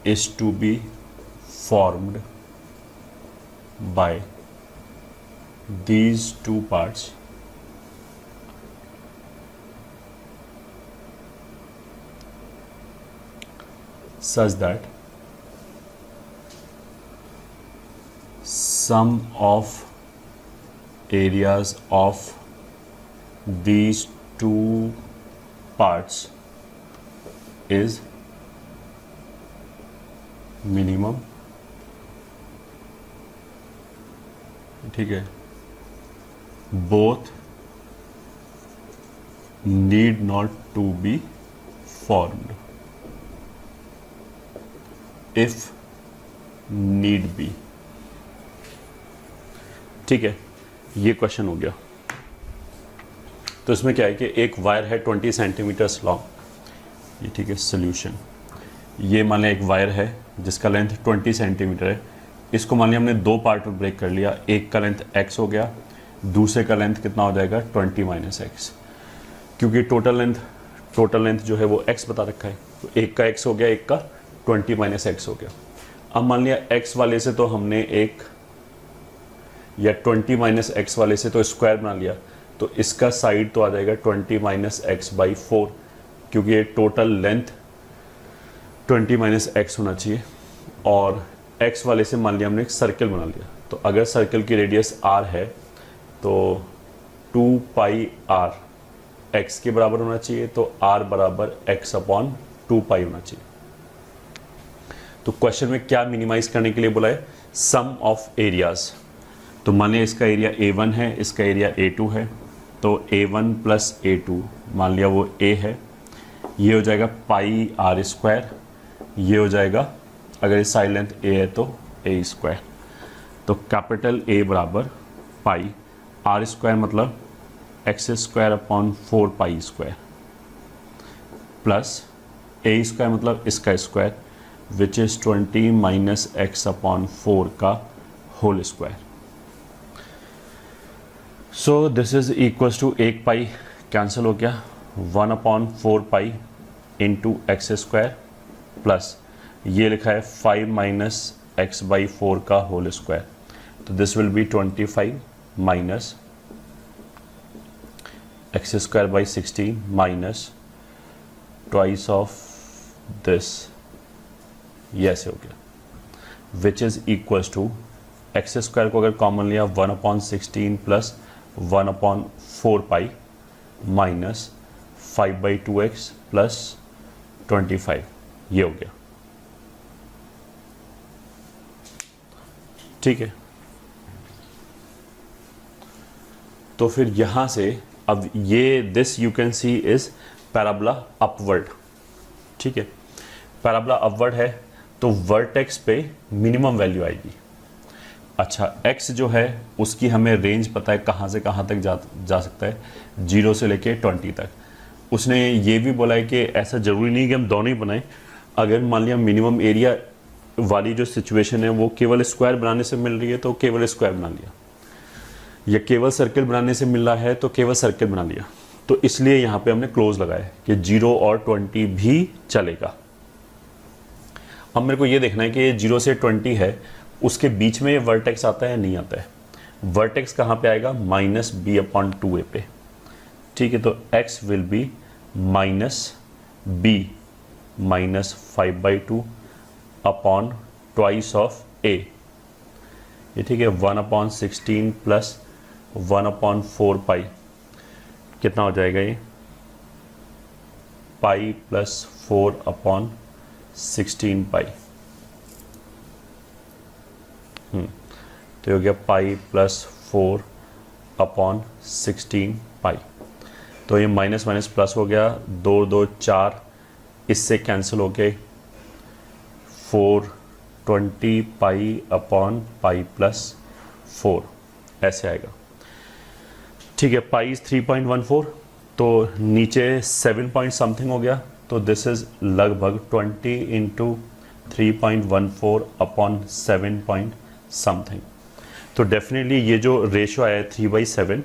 is to be formed by these two parts such that sum of areas of these two parts is minimum. ठीक है, both need not to be formed if need be. ठीक है, ये question हो गया। तो इसमें क्या है कि एक वायर है 20 सेंटीमीटर्स लॉन्ग, ये ठीक है सोल्यूशन। ये मान लिया एक वायर है जिसका लेंथ 20 सेंटीमीटर है, इसको मान लिया हमने दो पार्ट में ब्रेक कर लिया, एक का लेंथ x हो गया, दूसरे का लेंथ कितना हो जाएगा 20 माइनस एक्स, क्योंकि टोटल लेंथ जो है वो x बता रखा है, तो एक का x हो गया, एक का 20 माइनस एक्स हो गया। अब मान लिया x वाले से तो हमने एक या 20 माइनस एक्स वाले से तो स्क्वायर बना लिया, तो इसका साइड तो आ जाएगा 20 माइनस एक्स बाई 4, क्योंकि ये टोटल लेंथ 20 माइनस एक्स होना चाहिए। और x वाले से मान लिया हमने एक सर्कल बना लिया, तो अगर सर्कल की रेडियस r है तो 2 पाई r x के बराबर होना चाहिए, तो r बराबर x अपॉन 2 पाई होना चाहिए। तो क्वेश्चन में क्या मिनिमाइज करने के लिए बोला है, सम ऑफ एरियाज। तो मान लिया इसका एरिया A1 है, इसका एरिया A2 है, तो A1 प्लस A2 मान लिया वो A है, ये हो जाएगा पाई r स्क्वायर, ये हो जाएगा अगर इस साइड लेंथ A है तो A स्क्वायर। तो कैपिटल A बराबर पाई r स्क्वायर मतलब x square upon 4 pi square plus A square मतलब इसका square which is 20 minus x upon 4 का whole square. So this is equals to 1 pi cancel हो गया, 1 upon 4 pi into x square plus ये लिखा है 5 minus x by 4 का whole square, तो this will be 25 minus x square by 16 minus twice of this, ये ऐसे हो गया, which is equals to x square को अगर कॉमन लिया 1 upon 16 plus 1 upon 4 pi minus 5 by 2x plus 25, ये हो गया। ठीक है, तो फिर यहां से अब ये this you can C is parabola upward. ठीक है, पैराबोला अपवर्ड है तो वर्टेक्स पे मिनिमम वैल्यू आएगी। अच्छा, x जो है उसकी हमें रेंज पता है कहाँ से कहाँ तक जा सकता है, 0 से लेके 20 तक। उसने ये भी बोला है कि ऐसा ज़रूरी नहीं कि हम दोनों ही बनाएं, अगर मान लिया मिनिमम एरिया वाली जो सिचुएशन है वो केवल स्क्वायर बनाने से मिल रही है तो केवल स्क्वायर बना लिया, या केवल सर्कल बनाने से मिल रहा है तो केवल सर्कल बना लिया। तो इसलिए यहाँ पे हमने क्लोज लगाया कि 0 और 20 भी चलेगा। अब मेरे को ये देखना है कि 0 से 20 है, उसके बीच में ये वर्टेक्स आता है नहीं आता है। वर्टेक्स कहाँ पे आएगा, माइनस बी अपॉन 2a पे। ठीक है, तो x will be minus b minus 5/2 upon twice of a। ये ठीक है, 1 अपॉन 16 प्लस 1 अपॉन 4 पाई, कितना हो जाएगा ये, पाई प्लस 4 अपॉन 16 पाई। तो हो गया पाई प्लस 4 अपॉन 16 पाई। तो ये माइनस माइनस प्लस हो गया, 2 2 4, इससे कैंसिल हो गए, 420 पाई अपॉन पाई प्लस 4 ऐसे आएगा। ठीक है, पाई इज 3.14, तो नीचे 7 पॉइंट समथिंग हो गया, तो दिस इज लगभग 20 इंटू 3.14 अपॉन 7 पॉइंट समथिंग। तो डेफिनेटली ये जो रेशो आया है 3/7,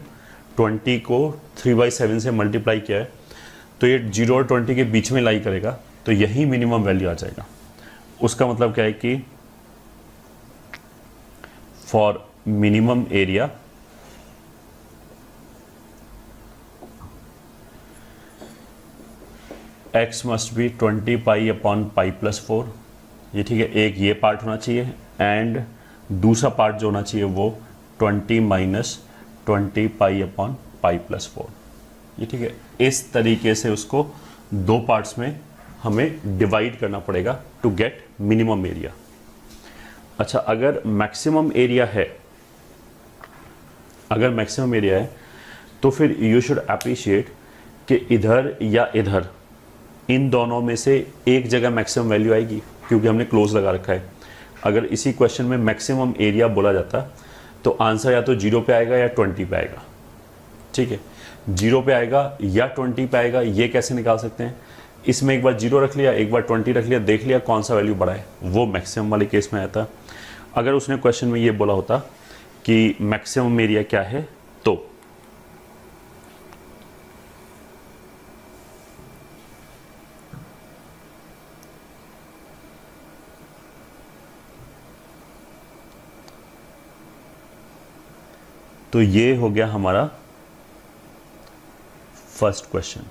20 को 3/7 से मल्टीप्लाई किया है, तो ये 0 और 20 के बीच में लाई करेगा, तो यही मिनिमम वैल्यू आ जाएगा। उसका मतलब क्या है कि for minimum area x must be 20 pi upon pi plus 4। ये ठीक है, एक ये पार्ट होना चाहिए एंड दूसरा पार्ट जो होना चाहिए वो 20 minus 20 pi upon pi plus 4। ये ठीक है, इस तरीके से उसको दो पार्ट्स में हमें डिवाइड करना पड़ेगा टू गेट मिनिमम एरिया। अच्छा, अगर मैक्सिमम एरिया है, अगर मैक्सिमम एरिया है तो फिर यू शुड अप्रिशिएट कि इधर या इधर इन दोनों में से एक जगह मैक्सिमम वैल्यू आएगी, क्योंकि हमने क्लोज लगा रखा है। अगर इसी क्वेश्चन में मैक्सिमम एरिया बोला जाता तो आंसर या तो 0 पे आएगा या 20 पे आएगा। ठीक है, 0 पे आएगा या 20 पे आएगा, ये कैसे निकाल सकते हैं? इसमें एक बार 0 रख लिया, एक बार 20 रख लिया, देख लिया कौन सा वैल्यू बड़ा है, वो मैक्सिमम वाले केस में आया था। अगर उसने क्वेश्चन में ये बोला होता कि मैक्सिमम एरिया क्या है, तो ये हो गया हमारा फर्स्ट क्वेश्चन।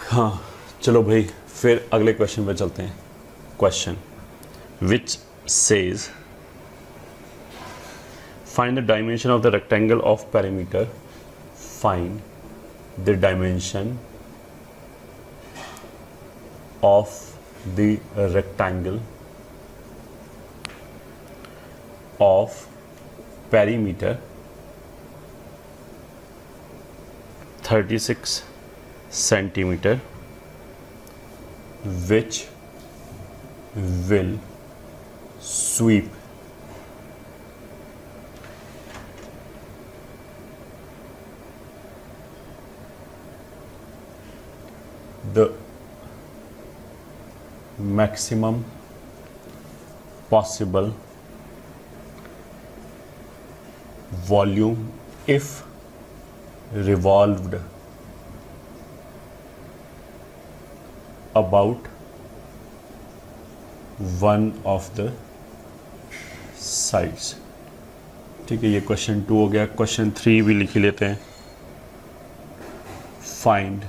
हाँ चलो भाई, फिर अगले क्वेश्चन पे चलते हैं। Question which says find the dimension of the rectangle of perimeter, find the dimension of the rectangle of perimeter 36 centimeter which will sweep the maximum possible volume if revolved about one of the sides। ठीक है, ये question 2 हो गया। Question 3 भी लिख ही लेते हैं। Find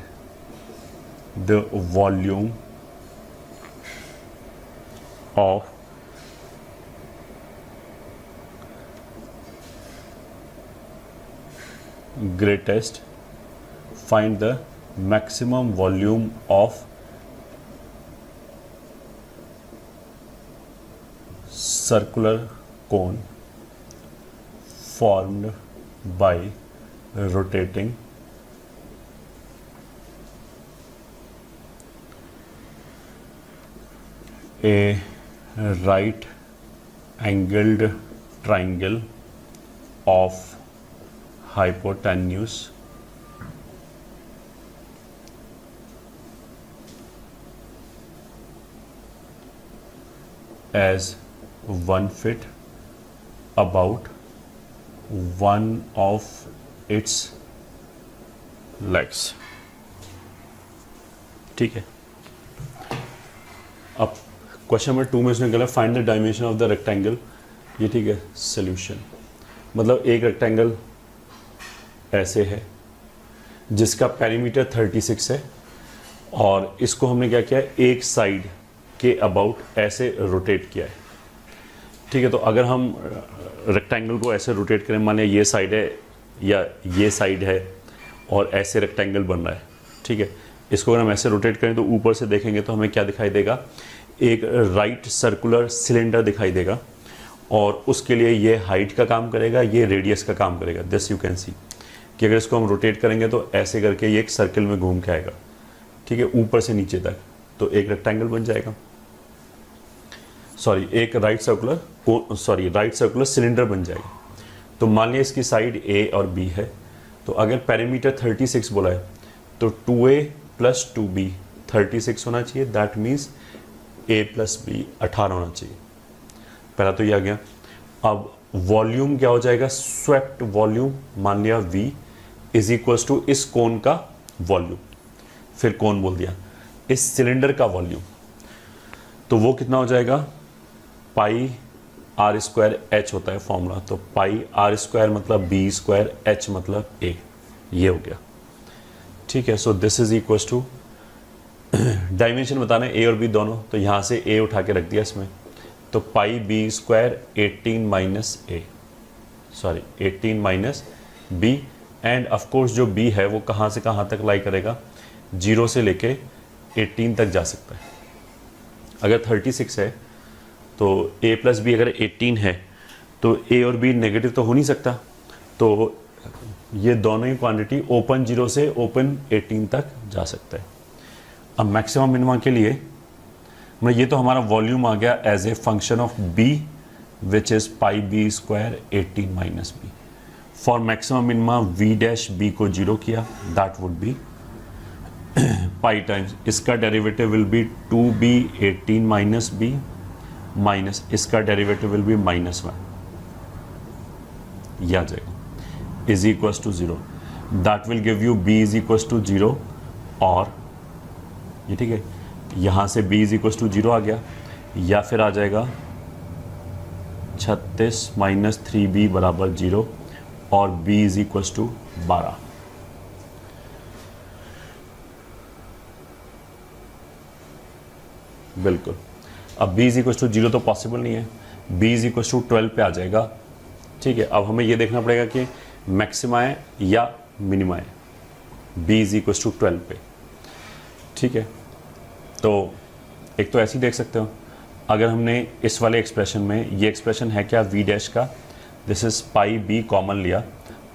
the volume of greatest, find the maximum volume of circular cone formed by rotating a right angled triangle of hypotenuse as 1 feet about one of its legs। ठीक है, अब क्वेश्चन नंबर 2 में उसने कहा find the dimension of the rectangle. ये ठीक है, solution मतलब एक रेक्टेंगल ऐसे है जिसका पेरीमीटर 36 है और इसको हमने क्या किया है, एक साइड के अबाउट ऐसे रोटेट किया है। ठीक है, तो अगर हम रेक्टेंगल को ऐसे रोटेट करें, मान लिया ये साइड है या ये साइड है और ऐसे रेक्टेंगल बन रहा है, ठीक है। इसको अगर हम ऐसे रोटेट करें तो ऊपर से देखेंगे तो हमें क्या दिखाई देगा, एक राइट सर्कुलर सिलेंडर दिखाई देगा और उसके लिए ये हाइट का काम करेगा, ये रेडियस का काम करेगा। दिस यू कैन सी कि अगर इसको हम रोटेट करेंगे तो ऐसे करके ये एक सर्कल में घूम के आएगा, ठीक है, ऊपर से नीचे तक, तो एक रेक्टेंगल बन जाएगा, सॉरी एक राइट सर्कुलर सिलेंडर बन जाएगा। तो मान लिया इसकी साइड ए और बी है, तो अगर पेरीमीटर 36 बोला है तो 2a + 2b 36 होना चाहिए, दैट मीन्स a + b 18 होना चाहिए। पहला तो ये आ गया। अब वॉल्यूम क्या हो जाएगा, स्वेप्ट वॉल्यूम, मान लिया v = इस कोन का वॉल्यूम, फिर कोन बोल दिया, इस सिलेंडर का वॉल्यूम, तो वो कितना हो जाएगा, πr² होता है फॉर्मूला, तो πr² मतलब b² h मतलब a, ये हो गया, ठीक है। So this is equal to, dimension बताना है a और b दोनों, तो यहाँ से a उठा के रख दिया इसमें, तो πb² 18 - b, end of course जो b है वो कहाँ से कहाँ तक लाई करेगा, 0 से लेके 18 तक जा सकता है। अगर 36 है तो a + b अगर 18 है तो a और b नेगेटिव तो हो नहीं सकता, तो ये दोनों ही क्वांटिटी ओपन 0 से ओपन 18 तक जा सकता है। अब मैक्सिमम मिनिमम के लिए ये तो हमारा वॉल्यूम आ गया as a function of b which is πb² 18 - b। For maximum minimum v' को 0 किया, that would be pi times इसका derivative will be 2b 18 - b minus इसका डेरिवेटिव विल बी -1, यह आ जाएगा, is equals to 0, that will give you b = 0, और ये ठीक है, यहाँ से b = 0 आ गया, या फिर आ जाएगा 36 - 3b = 0 और b = 12। बिल्कुल, अब b = 0 तो पॉसिबल नहीं है, b = 12 पे आ जाएगा, ठीक है। अब हमें ये देखना पड़ेगा कि मैक्सिमा है या मिनिमा है, b = 12 पे, ठीक है। तो एक तो ऐसे ही देख सकते हो, अगर हमने इस वाले एक्सप्रेशन में, ये एक्सप्रेशन है क्या v' का, दिस इज πb कॉमन लिया,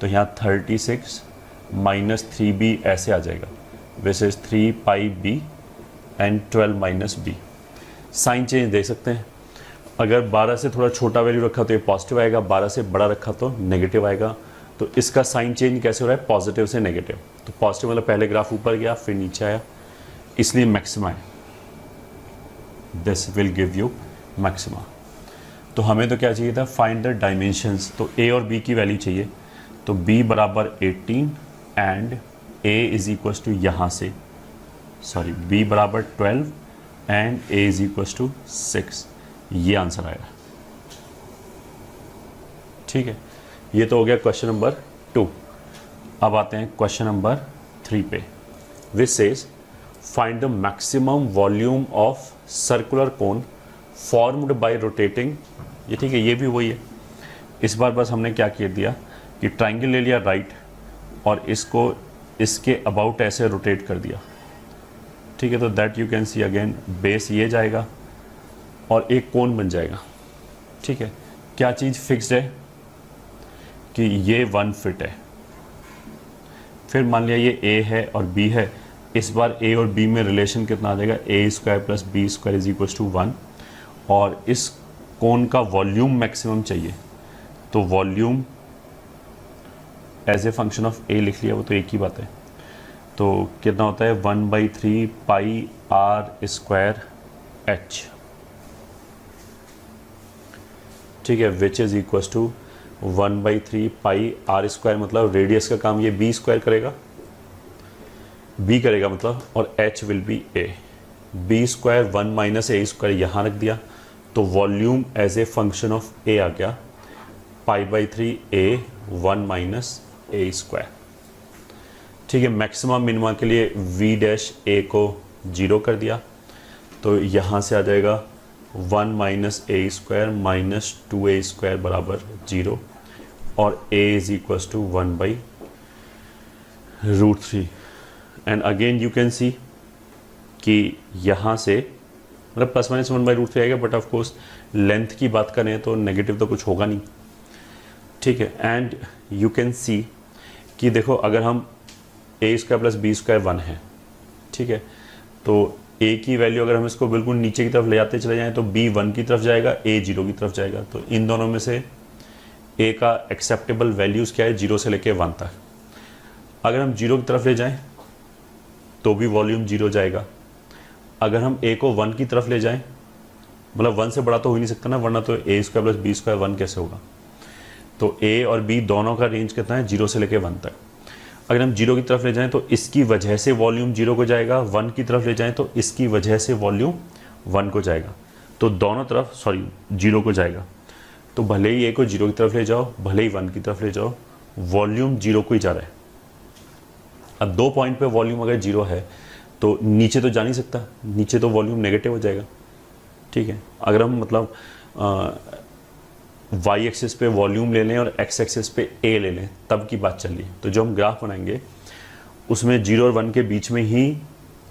तो यहाँ 36 - 3b ऐसे आ जाएगा, which is 3πb and 12 - b। Sign change देख सकते हैं, अगर 12 से थोड़ा छोटा वैल्यू रखा तो ये पॉजिटिव आएगा, 12 से बड़ा रखा तो नेगेटिव आएगा। तो इसका साइन चेंज कैसे हो रहा है, पॉजिटिव से नेगेटिव, तो पॉजिटिव मतलब पहले ग्राफ ऊपर गया फिर नीचे आया, इसलिए मैक्सिमा है, this will give you maxima. तो हमें तो क्या चाहिए था, फाइंड द डायमेंशंस, तो a और b की वैल्यू चाहिए, तो b = 18 एंड a = यहाँ से, सॉरी b = 12 एंड a = 6, ये आंसर आएगा, ठीक है। ये तो हो गया क्वेश्चन नंबर 2। अब आते हैं क्वेश्चन नंबर 3 पे, which says find the maximum volume of circular cone formed by rotating, ये ठीक है, ये भी वही है। इस बार बस हमने क्या किया दिया कि ट्राइंगल ले लिया राइट और इसको इसके अबाउट ऐसे रोटेट कर दिया, ठीक है। तो that you can see again, base ये जाएगा और एक कोन बन जाएगा, ठीक है। क्या चीज़ फिक्स्ड है कि ये 1 फीट है, फिर मान लिया ये a है और b है, इस बार a और b में रिलेशन कितना आ जाएगा, a² + b² = 1, और इस कोन का वॉल्यूम मैक्सिमम चाहिए, तो volume as a function of a लिख लिया, वो तो एक ही बात है। तो कितना होता है, 1/3 πr² h, ठीक है, विच इज इक्वल टू 1/3 πr² मतलब रेडियस का काम ये b² करेगा, b करेगा मतलब, और h will be a, b² 1 - a² यहाँ रख दिया, तो volume as a function of a आ गया π/3 a 1 - a², ठीक है। मैक्सिमम मिनिमा के लिए v' को 0 कर दिया, तो यहाँ से आ जाएगा 1 - a² - 2a² = 0, और a is equals to 1/√3 and again you can see कि यहाँ से मतलब प्लस माइनस 1/√3 आएगा, बट ऑफ कोर्स लेंथ की बात करें तो नेगेटिव तो कुछ होगा नहीं, ठीक है। एंड यू कैन सी कि देखो अगर हम a square plus b square 1 है, ठीक है, तो a की वैल्यू अगर हम इसको बिल्कुल नीचे की तरफ ले जाते चले जाएं तो b 1 की तरफ जाएगा, a 0 की तरफ जाएगा। तो इन दोनों में से a का एक्सेप्टेबल वैल्यूज़ क्या है 0 से लेके 1 तक। अगर हम 0 की तरफ ले जाएं तो भी वॉल्यूम 0 जाएगा। अगर हम a को 1 की तरफ ले जाएं, मतलब 1 से बड़ा तो हो ही नहीं सकता ना, वरना तो a square plus b square 1 कैसे होगा। तो a और b दोनों का रेंज कितना है 0 से लेके 1 तक। अगर हम 0 की तरफ ले जाएं तो इसकी वजह से वॉल्यूम 0 को जाएगा, 1 की तरफ ले जाएं तो इसकी वजह से वॉल्यूम 1 को जाएगा। तो दोनों तरफ 0 को जाएगा। तो भले ही a को 0 की तरफ ले जाओ, भले ही 1 की तरफ ले जाओ, वॉल्यूम 0 को ही जा रहा है। अब 2 पॉइंट पे वॉल्यूम अगर 0 है तो नीचे तो जा नहीं सकता, नीचे तो वॉल्यूम नेगेटिव हो जाएगा, ठीक है। अगर हम मतलब वाई एक्सिस पे वॉल्यूम ले लें और एक्स एक्सिस पे ए ले लें तब की बात चल रही है। तो जो हम ग्राफ बनाएंगे उसमें 0 और 1 के बीच में ही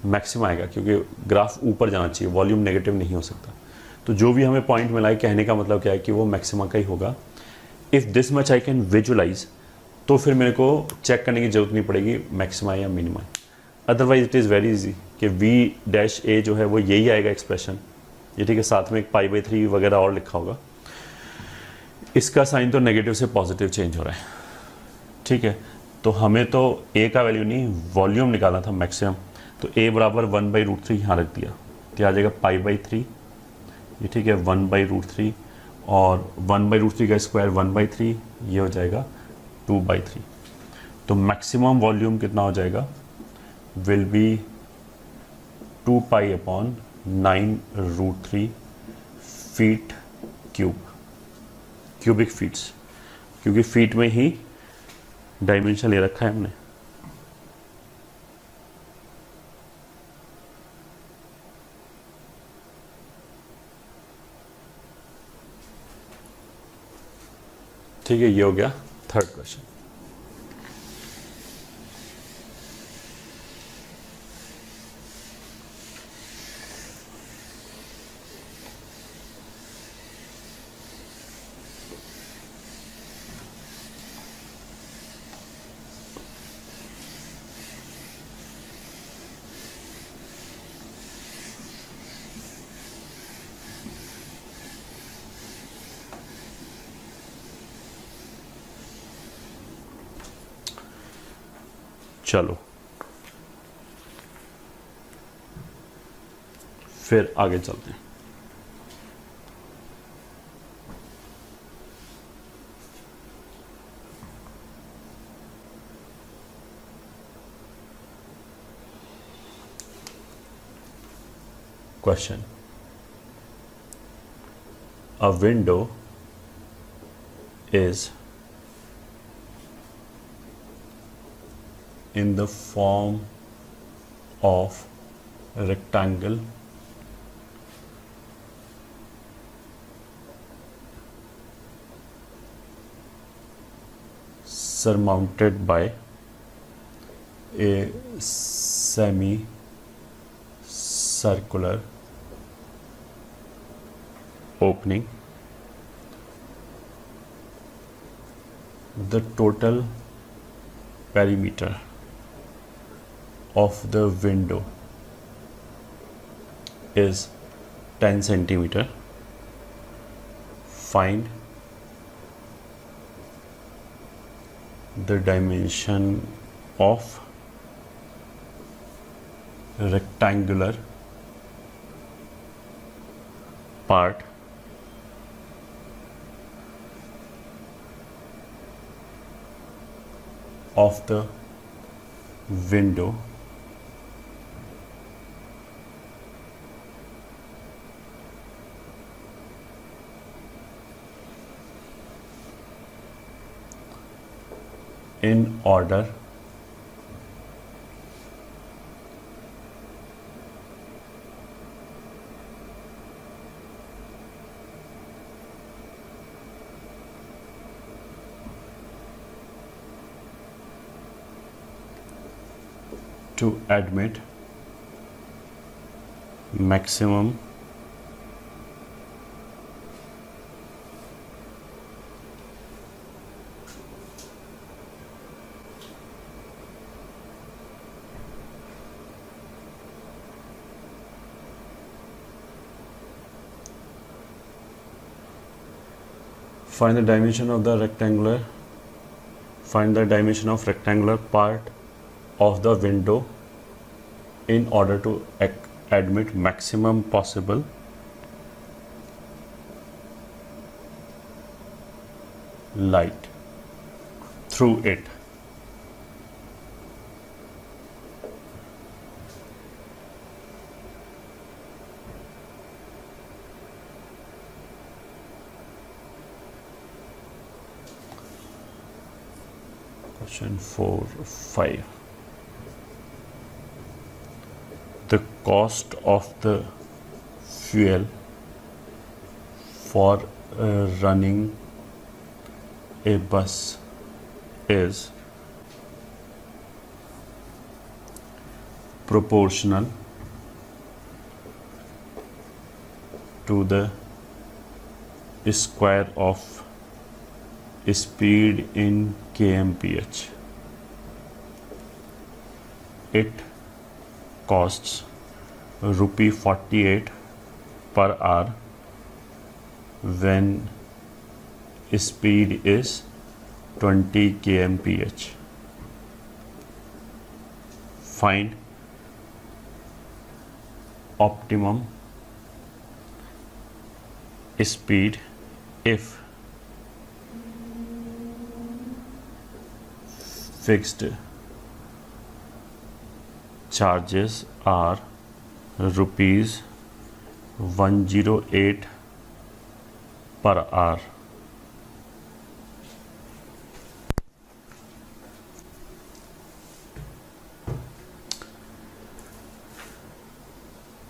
मैक्सिमम आएगा, क्योंकि ग्राफ ऊपर जाना चाहिए, वॉल्यूम नेगेटिव नहीं हो सकता। तो जो भी हमें पॉइंट मिला है, कहने का मतलब क्या है कि वो मैक्सिमा का ही होगा। If this much I can visualize, तो फिर मेरे को चेक करने की ज़रूरत नहीं पड़ेगी मैक्सिमा या minima. Otherwise it is very easy कि वी डैश ए जो है वो यही आएगा एक्सप्रेशन, ये ठीक है। साथ में एक π/3 वगैरह और लिखा होगा। इसका साइन तो नेगेटिव से पॉजिटिव चेंज हो रहा है, ठीक है। तो हमें तो a का वैल्यू नहीं, वॉल्यूम निकालना था मैक्सिमम। तो a बराबर 1/√3 यहाँ रख दिया, तो आ जाएगा π/3, ये ठीक है, 1/√3 और 1/√3 का स्क्वायर 1/3, ये हो जाएगा 2/3। तो मैक्सिमम वॉल्यूम कितना हो जाएगा, will be 2π/9√3 feet cubic feets, क्योंकि फीट में ही डायमेंशन ले रखा है हमने। ठीक है, ये हो गया थर्ड क्वेश्चन। चलो फिर आगे चलते हैं। Question, a window is in the form of a rectangle surmounted by a semi-circular opening. The total perimeter of the window is 10 centimeter. Find the dimension of rectangular part of the window in order to admit maximum find the dimension of rectangular part of the window in order to admit maximum possible light through it. Question 4, 5. The cost of the fuel for running a bus is proportional to the square of speed in kmph. It costs ₹48 per hour when speed is 20 kmph. Find optimum speed if fixed charges are ₹108 per hour.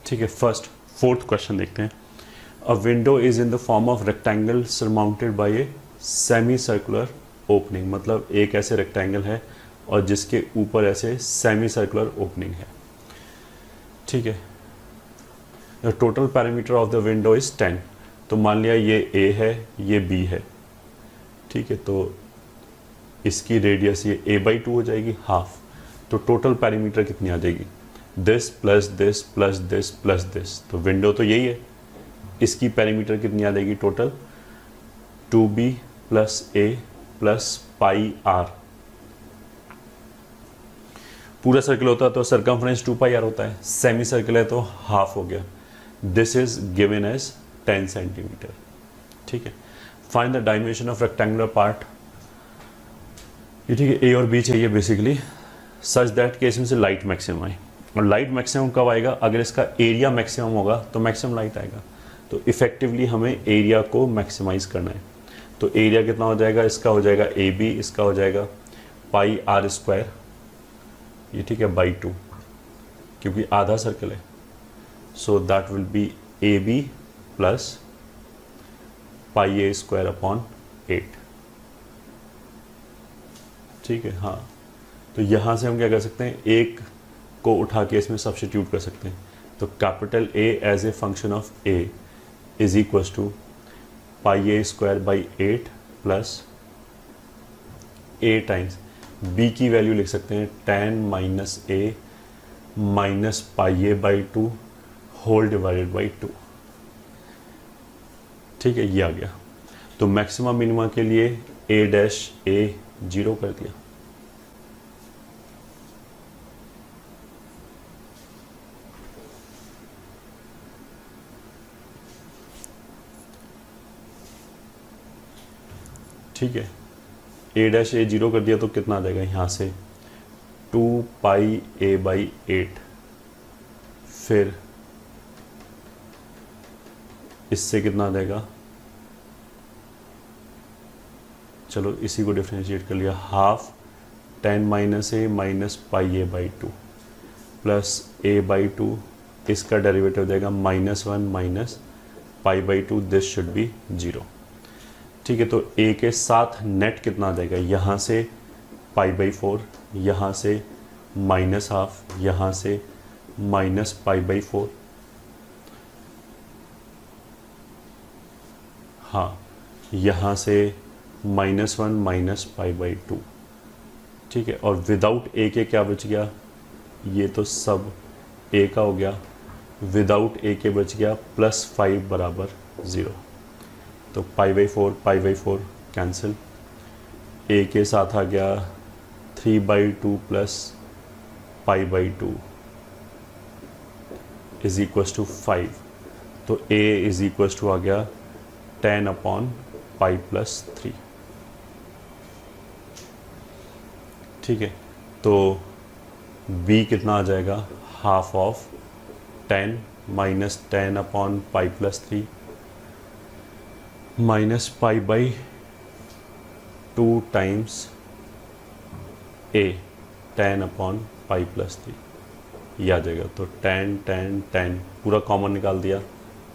ठीक है, fourth question देखते हैं. अ window is in the form of rectangle surmounted bye a semi circular opening. मतलब एक ऐसे rectangle है और जिसके ऊपर ऐसे सेमी सर्कुलर ओपनिंग है. ठीक है. The total parameter of the window is 10. तो मान लिया ये ए है, ये बी है. ठीक है, तो इसकी रेडियस ये a/2 हो जाएगी, हाफ. तो टोटल पैरामीटर कितनी आ जाएगी? This plus this plus this plus this. तो विंडो तो यही है, इसकी पैरामीटर कितनी आ जाएगी total? 2b plus a plus pi r. पूरा सर्कल होता तो सरकमफ्रेंस 2πr होता है. सेमी सर्कल है तो हाफ हो गया. This is given as 10 centimetre. ठीक है. Find the dimension of rectangular part. ये ठीक है, ए और बी चाहिए बेसिकली, सच दैट केस में से लाइट मैक्सिमम आए. और लाइट मैक्सिमम कब आएगा? अगर इसका एरिया मैक्सिमम होगा तो मैक्सिमम लाइट आएगा. तो इफेक्टिवली हमें एरिया को मैक्सिमाइज करना है. तो एरिया कितना हो जाएगा? इसका हो जाएगा ए बी, इसका हो जाएगा पाई आर स्क्वायर, ये ठीक है, बाई 2, क्योंकि आधा सर्कल है. So that will be a b plus pi a square upon 8. ठीक है. हाँ, तो यहाँ से हम क्या कर सकते हैं? एक को उठा के इसमें सब्स्टिट्यूट कर सकते हैं. तो capital a as a function of a is equals to pi a square by 8 plus a times b की वैल्यू लिख सकते हैं 10 minus a minus pi a by 2 whole divided by 2. ठीक है, ये आ गया. तो मैक्सिमम मिनिमा के लिए ए डैश ए 0 कर दिया. ठीक है, ए डैश ए 0 कर दिया तो कितना आ जाएगा यहाँ से? 2 पाई ए बाई 8. फिर इससे कितना आ जाएगा? चलो इसी को डिफ्रेंशिएट कर लिया. Half 10 minus a minus pi a by 2 plus A by 2, इसका डेरिवेटिव हो जाएगा -1 minus pi by 2. This should be 0. ठीक है, तो a के साथ नेट कितना आ जाएगा? यहाँ से पाई बाई 4, यहाँ से माइनस हाफ, यहाँ से माइनस π/4, हाँ यहाँ से -1 माइनस π/2, ठीक है। और विदाउट ए के क्या बच गया, ये तो सब ए का हो गया, विदाउट ए के बच गया +5 बराबर 0। तो π/4 कैंसिल, ए के साथ आ गया 3/2 प्लस π/2 इज इक्वस टू 5। तो ए इज इक्वस टू आ गया 10/π+3, ठीक है। तो b कितना आ जाएगा, half of 10 minus 10/π+3 minus π/2 times a 10/π+3, ये आ जाएगा। तो 10 पूरा कॉमन निकाल दिया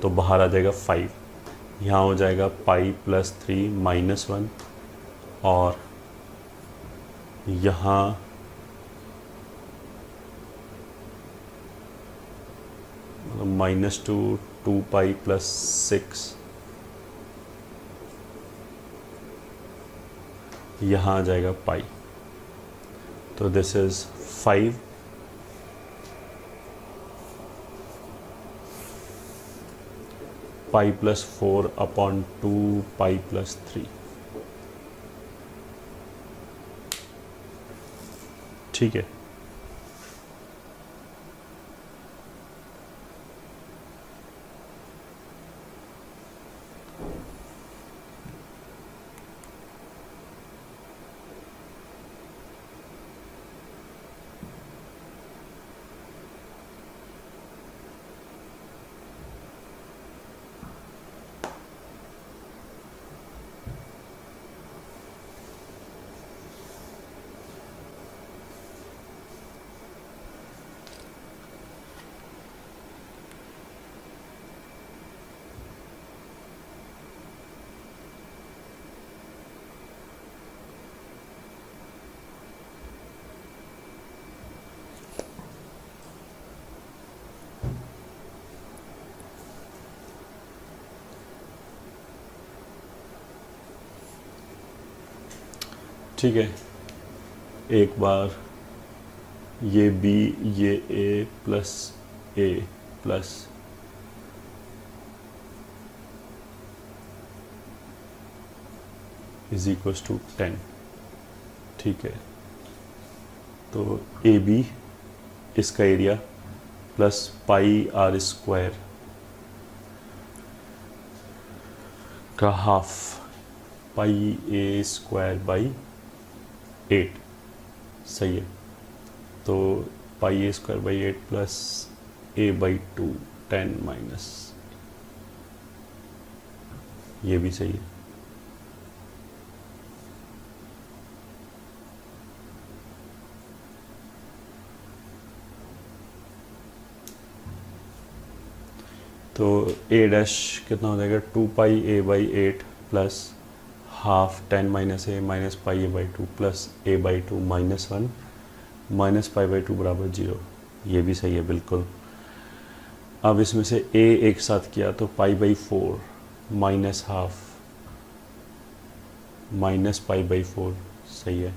तो बाहर आ जाएगा 5, यहाँ हो जाएगा π+3 -1, और यहाँ -2 2π+6, यहाँ आ जाएगा π। तो दिस इज 5 π+4/2 π+3, ठीक है। ठीक है, एक बार ये b, ये a plus is equals to 10, ठीक है। तो ए बी इसका एरिया प्लस πr² का हाफ πa²/8, सही है। तो πa²/8 प्लस a/2 10 माइनस, ये भी सही है। तो a डैश कितना हो जाएगा 2πa/8 plus half 10 minus a minus πa/2 plus a/2 -1 minus π/2 बराबर 0, ये भी सही है बिल्कुल। अब इसमें से a एक साथ किया तो π/4 माइनस हाफ माइनस π/4, सही है।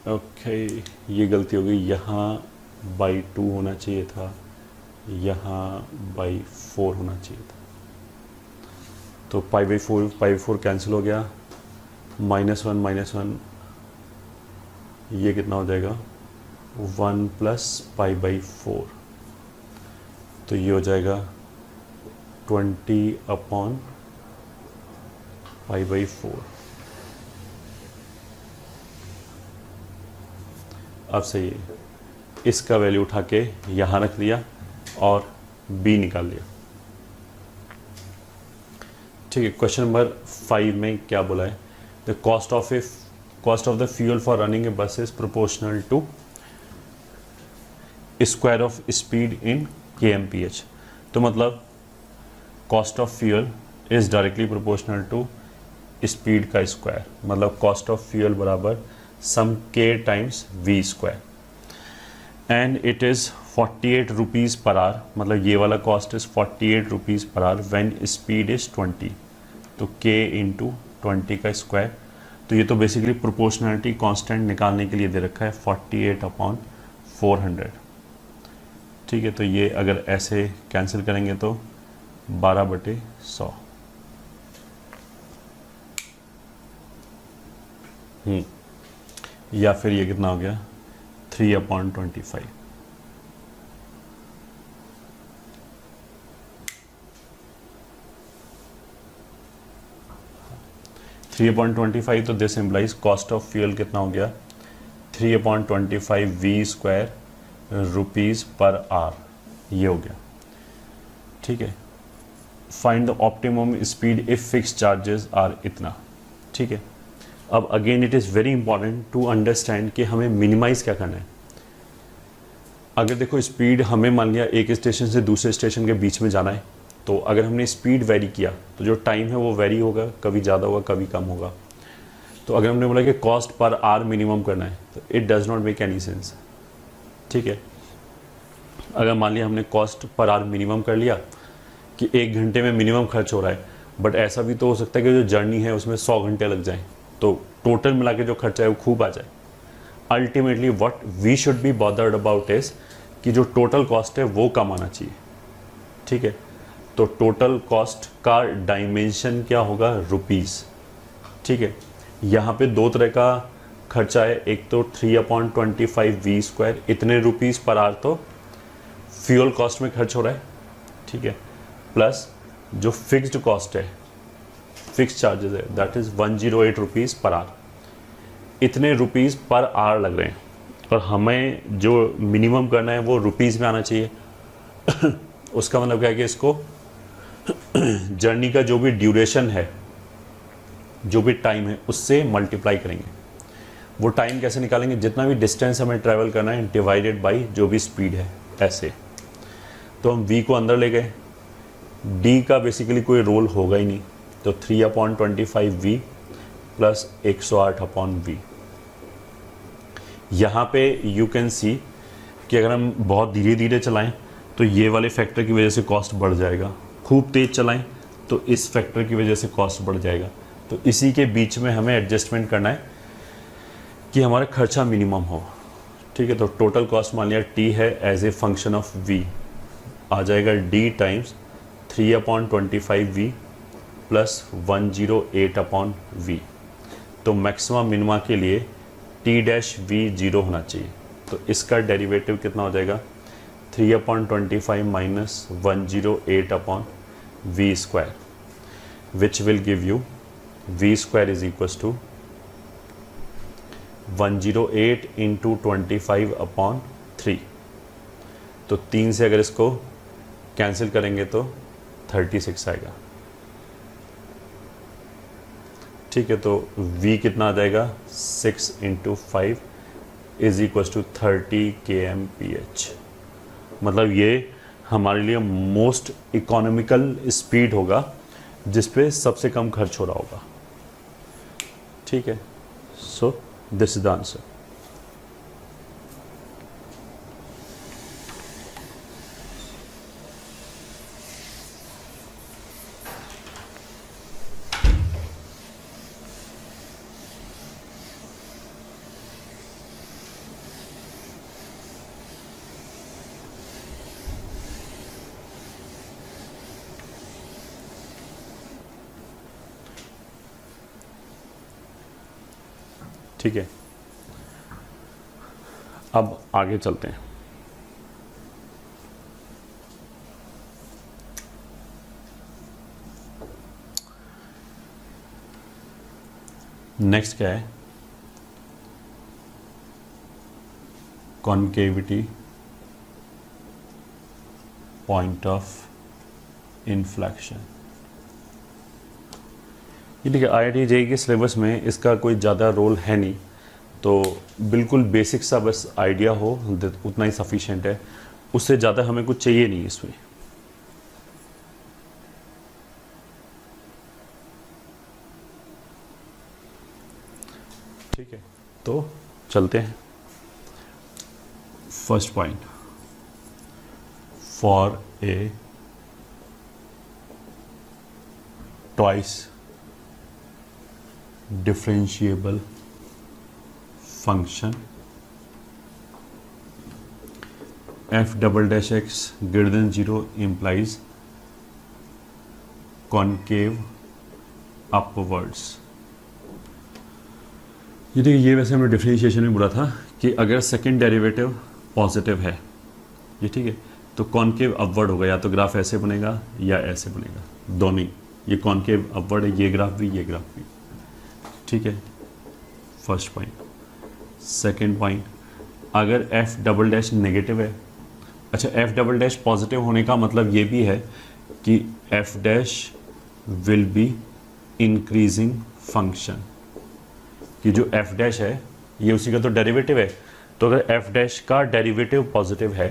ओके, ये गलती हो गई, यहाँ by2 होना चाहिए था, यहाँ by4 होना चाहिए था। तो π/4 कैंसिल हो गया, -1 ये कितना हो जाएगा 1 प्लस π/4, तो ये हो जाएगा 20/π/4। अब सही है, इसका वैल्यू उठा के यहाँ रख दिया और b निकाल लिया, ठीक है। क्वेश्चन नंबर 5 में क्या बोला है, the cost of the fuel for running a bus is proportional to square of speed in kmph। तो मतलब cost of fuel is directly proportional to speed का स्क्वायर, मतलब कॉस्ट ऑफ फ्यूल बराबर some k times v square and it is 48 rupees per hour, मतलब ये वाला cost is 48 rupees per hour when speed is 20, तो k into 20 का square. तो ये तो बेसिकली प्रोपोर्शनलिटी कांस्टेंट निकालने के लिए दे रखा है 48/400। ठीक है, तो ये अगर ऐसे कैंसिल करेंगे तो 12/100। या फिर ये कितना हो गया 3/25। थ्री अपॉइंट 25, तो this implies cost of fuel कितना हो गया 3/25 v square rupees per hour, ये हो गया। ठीक है, find the optimum speed if fix charges are इतना। ठीक है, अब again it is very important to understand कि हमें मिनिमाइज क्या करना है। अगर देखो स्पीड हमें मान लिया एक स्टेशन से दूसरे स्टेशन के बीच में जाना है, तो अगर हमने स्पीड वेरी किया तो जो टाइम है वो वेरी होगा, कभी ज़्यादा होगा कभी कम होगा। तो अगर हमने बोला कि कॉस्ट पर आवर मिनिमम करना है तो it does not make any sense. ठीक है, अगर मान लिया हमने कॉस्ट पर आवर मिनिमम कर लिया कि 1 घंटे में मिनिमम खर्च हो रहा है, बट ऐसा भी तो हो सकता है कि जो जर्नी है उसमें 100 घंटे लग जाएं, तो टोटल मिला के जो खर्चा है वो खूब आ जाए। Ultimately what we should be bothered about is कि जो टोटल कॉस्ट है वो कम आना चाहिए। ठीक है, तो टोटल कॉस्ट का डायमेंशन क्या होगा रुपीज़। ठीक है, यहाँ पे दो तरह का खर्चा है, एक तो 3/25 वी स्क्वायर, इतने रुपीज़ पर आवर तो फ्यूल कॉस्ट में खर्च हो रहा है। ठीक है, प्लस जो फिक्स्ड कॉस्ट है, फिक्स चार्जेस है, that is 108 rupees per our, इतने रुपीज़ पर आवर लग रहे हैं और हमें जो मिनिमम करना है वो रुपीज़ में आना चाहिए। उसका मतलब क्या है कि इसको जर्नी का जो भी ड्यूरेशन है, जो भी टाइम है, उससे मल्टीप्लाई करेंगे। वो टाइम कैसे निकालेंगे, जितना भी डिस्टेंस हमें ट्रैवल करना है डिवाइडेड बाई जो भी स्पीड है, ऐसे। तो हम v को अंदर ले गए, d का बेसिकली कोई रोल होगा ही नहीं, तो 3/25 v प्लस 108/v। यहाँ पे यू कैन सी कि अगर हम बहुत धीरे धीरे चलाएं तो ये वाले फैक्टर की वजह से कॉस्ट बढ़ जाएगा, खूब तेज़ चलाएं तो इस फैक्टर की वजह से कॉस्ट बढ़ जाएगा। तो इसी के बीच में हमें एडजस्टमेंट करना है कि हमारा खर्चा मिनिमम हो। ठीक है, तो टोटल कॉस्ट मान लिया t है as a function of v, आ जाएगा d times 3/25 v plus 108/v। तो मैक्सिमम मिनिमा के लिए t डैश v 0 होना चाहिए, तो इसका डेरिवेटिव कितना हो जाएगा 3/25 minus 108/v square, which will give you v square is equal to 108 into 25/3। तो 3 से अगर इसको कैंसिल करेंगे तो 36 आएगा। ठीक है, तो v कितना आ जाएगा 6 into 5 is equal to 30 kmph। मतलब ये हमारे लिए मोस्ट इकोनॉमिकल स्पीड होगा जिस पे सबसे कम खर्च हो रहा होगा। ठीक है, so this is the answer. ठीक है, अब आगे चलते हैं। नेक्स्ट क्या है, कॉन्केविटी पॉइंट ऑफ इन्फ्लेक्शन। ये देखिए IIT JEE के सिलेबस में इसका कोई ज़्यादा रोल है नहीं, तो बिल्कुल बेसिक सा बस आइडिया हो उतना ही सफिशिएंट है, उससे ज़्यादा हमें कुछ चाहिए नहीं इसमें। ठीक है, तो चलते हैं। First point, for a twice differentiable function f double dash x greater then 0 implies concave upwards। ये देखिए, ये वैसे हमने डिफरेंशिएशन में बोला था कि अगर सेकंड डेरिवेटिव पॉजिटिव है, ये ठीक है, तो कॉन्केव अपवर्ड होगा, या तो ग्राफ ऐसे बनेगा या ऐसे बनेगा, दोनों ही। ये कॉन्केव अपवर्ड है, ये ग्राफ भी, ये ग्राफ भी, ठीक है। First point. सेकंड पॉइंट, अगर f डबल डैश नेगेटिव है, अच्छा f डबल डैश पॉजिटिव होने का मतलब ये भी है कि f dash will be increasing function, कि जो f डैश है ये उसी का तो डेरिवेटिव है, तो अगर f डैश का डेरिवेटिव पॉजिटिव है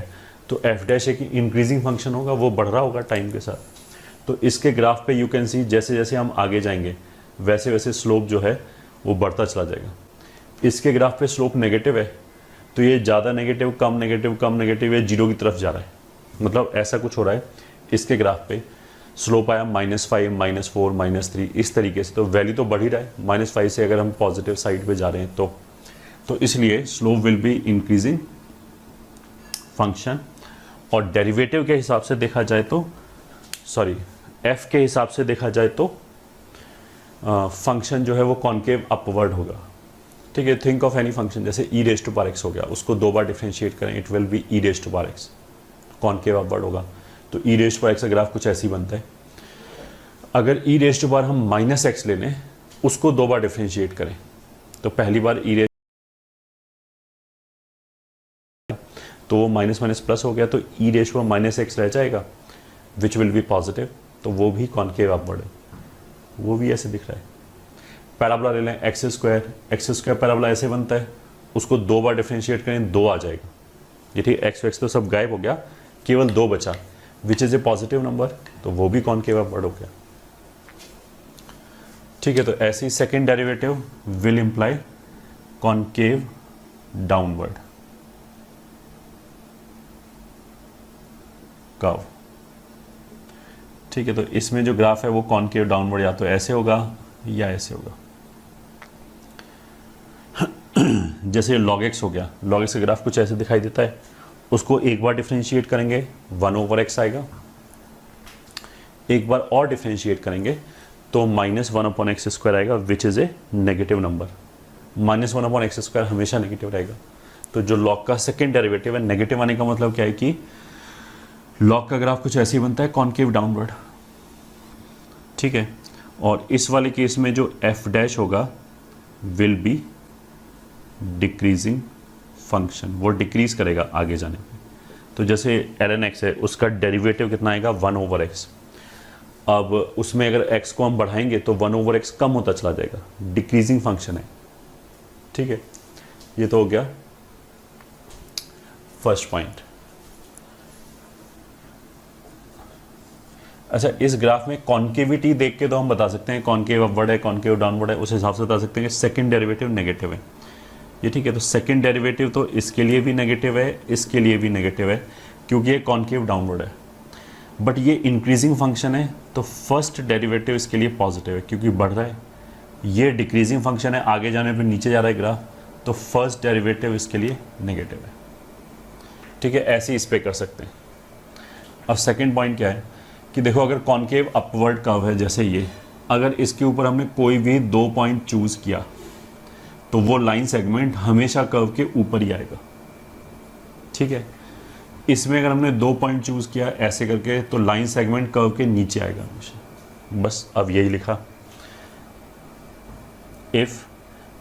तो f डैश एक इंक्रीजिंग फंक्शन होगा, वो बढ़ रहा होगा टाइम के साथ। तो इसके ग्राफ पे यू कैन सी जैसे जैसे हम आगे जाएंगे वैसे वैसे स्लोप जो है वो बढ़ता चला जाएगा। इसके ग्राफ पे स्लोप नेगेटिव है, तो ये ज़्यादा नेगेटिव, कम नेगेटिव, कम नेगेटिव, ये जीरो की तरफ जा रहा है, मतलब ऐसा कुछ हो रहा है। इसके ग्राफ पे स्लोप आया -5, -4, -3, इस तरीके से, तो वैल्यू तो बढ़ ही रहा है -5 से, अगर हम पॉजिटिव साइड पे जा रहे हैं तो इसलिए slope will be increasing function. और डेरिवेटिव के हिसाब से देखा जाए तो, सॉरी, एफ के हिसाब से देखा जाए तो फंक्शन जो है वो कॉन्केव अपवर्ड होगा, ठीक है। थिंक ऑफ एनी फंक्शन, जैसे e raise to power x हो गया, उसको दो बार डिफरेंशिएट करें, it will be e raise to power x, concave upward होगा। तो e raise to power x का ग्राफ कुछ ऐसी बनता है। अगर ई रेज टू पावर हम -x ले लें, उसको दो बार डिफरेंशिएट करें, तो पहली बार ई रेज, तो वो माइनस माइनस प्लस हो गया, तो e raise to power -x रह जाएगा, विच विल बी पॉजिटिव, तो वो भी कॉन्केव अपवर्ड है, वो भी ऐसे दिख रहा है। पैराबोला ले लें, एक्स स्क्वायर पैराबोला ऐसे बनता है, उसको दो बार डिफरेंशिएट करें, 2 आ जाएगा, ये ठीक। एक्स तो सब गायब हो गया, केवल 2 बचा, which is a positive number, तो वो भी कॉन्केव अपवर्ड हो गया, ठीक है। तो ऐसे ही second derivative will imply concave downward curve, ठीक है। तो इसमें जो ग्राफ है वो कॉन्केव डाउनवर्ड या तो ऐसे होगा या ऐसे होगा। जैसे log x हो गया, log x का ग्राफ कुछ ऐसे दिखाई देता है, उसको एक बार डिफरेंशिएट करेंगे 1/x आएगा, एक बार और डिफरेंशिएट करेंगे तो -1/x² आएगा, which is a negative number. -1/x² हमेशा नेगेटिव रहेगा। तो जो log का सेकेंड डेरिवेटिव है, नेगेटिव आने का मतलब क्या है कि log का ग्राफ कुछ ऐसे ही बनता है, कॉन्केव डाउनवर्ड, ठीक है। और इस वाले केस में जो f डैश होगा विल बी डिक्रीजिंग फंक्शन, वो डिक्रीज करेगा आगे जाने पे। तो जैसे ln x है, उसका डेरिवेटिव कितना आएगा 1/x। अब उसमें अगर x को हम बढ़ाएंगे तो 1/x कम होता चला जाएगा, डिक्रीजिंग फंक्शन है, ठीक है। ये तो हो गया फर्स्ट पॉइंट। अच्छा, इस ग्राफ में कॉन्केविटी देख के तो हम बता सकते हैं कॉन्केव अपवर्ड है, कॉन्केव डाउनवर्ड है, उस हिसाब से बता सकते हैं कि सेकंड डेरिवेटिव नेगेटिव है, ये ठीक है। तो सेकंड डेरिवेटिव तो इसके लिए भी नेगेटिव है, इसके लिए भी नेगेटिव है, क्योंकि ये कॉन्केव डाउनवर्ड है। बट ये इंक्रीजिंग फंक्शन है, तो फर्स्ट डेरिवेटिव इसके लिए पॉजिटिव है क्योंकि बढ़ रहा है। ये डिक्रीजिंग फंक्शन है, आगे जाने पर नीचे जा रहा है ग्राफ, तो फर्स्ट डेरिवेटिव इसके लिए नेगेटिव है, ठीक है। ऐसे इस पे कर सकते हैं। अब सेकेंड पॉइंट क्या है कि देखो, अगर कॉन्केव अपवर्ड कर्व है जैसे ये, अगर इसके ऊपर हमने कोई भी 2 पॉइंट चूज़ किया तो वो लाइन सेगमेंट हमेशा कर्व के ऊपर ही आएगा, ठीक है। इसमें अगर हमने 2 पॉइंट चूज़ किया ऐसे करके, तो लाइन सेगमेंट कर्व के नीचे आएगा हमेशा। बस अब यही लिखा, if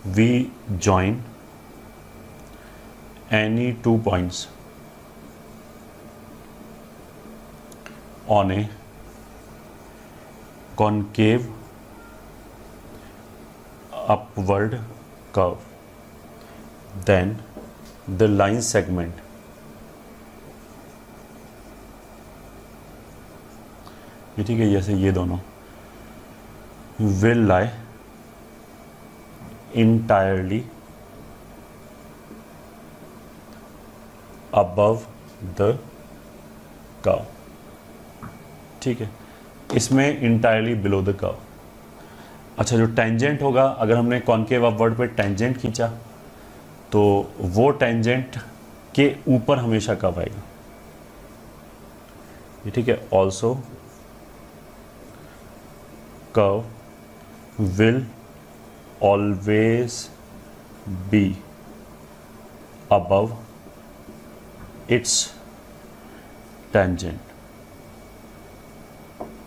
we join any 2 points on a concave upward curve, then the line segment ये ठीक है, जैसे ये दोनों will lie entirely above the curve, ठीक है, इसमें इंटायरली बिलो द कर्व। अच्छा, जो टेंजेंट होगा, अगर हमने कॉन्केव अपवर्ड पे टेंजेंट खींचा तो वो टेंजेंट के ऊपर हमेशा कर्व आएगा, ये ठीक है। Also curve will always be above it's tangent,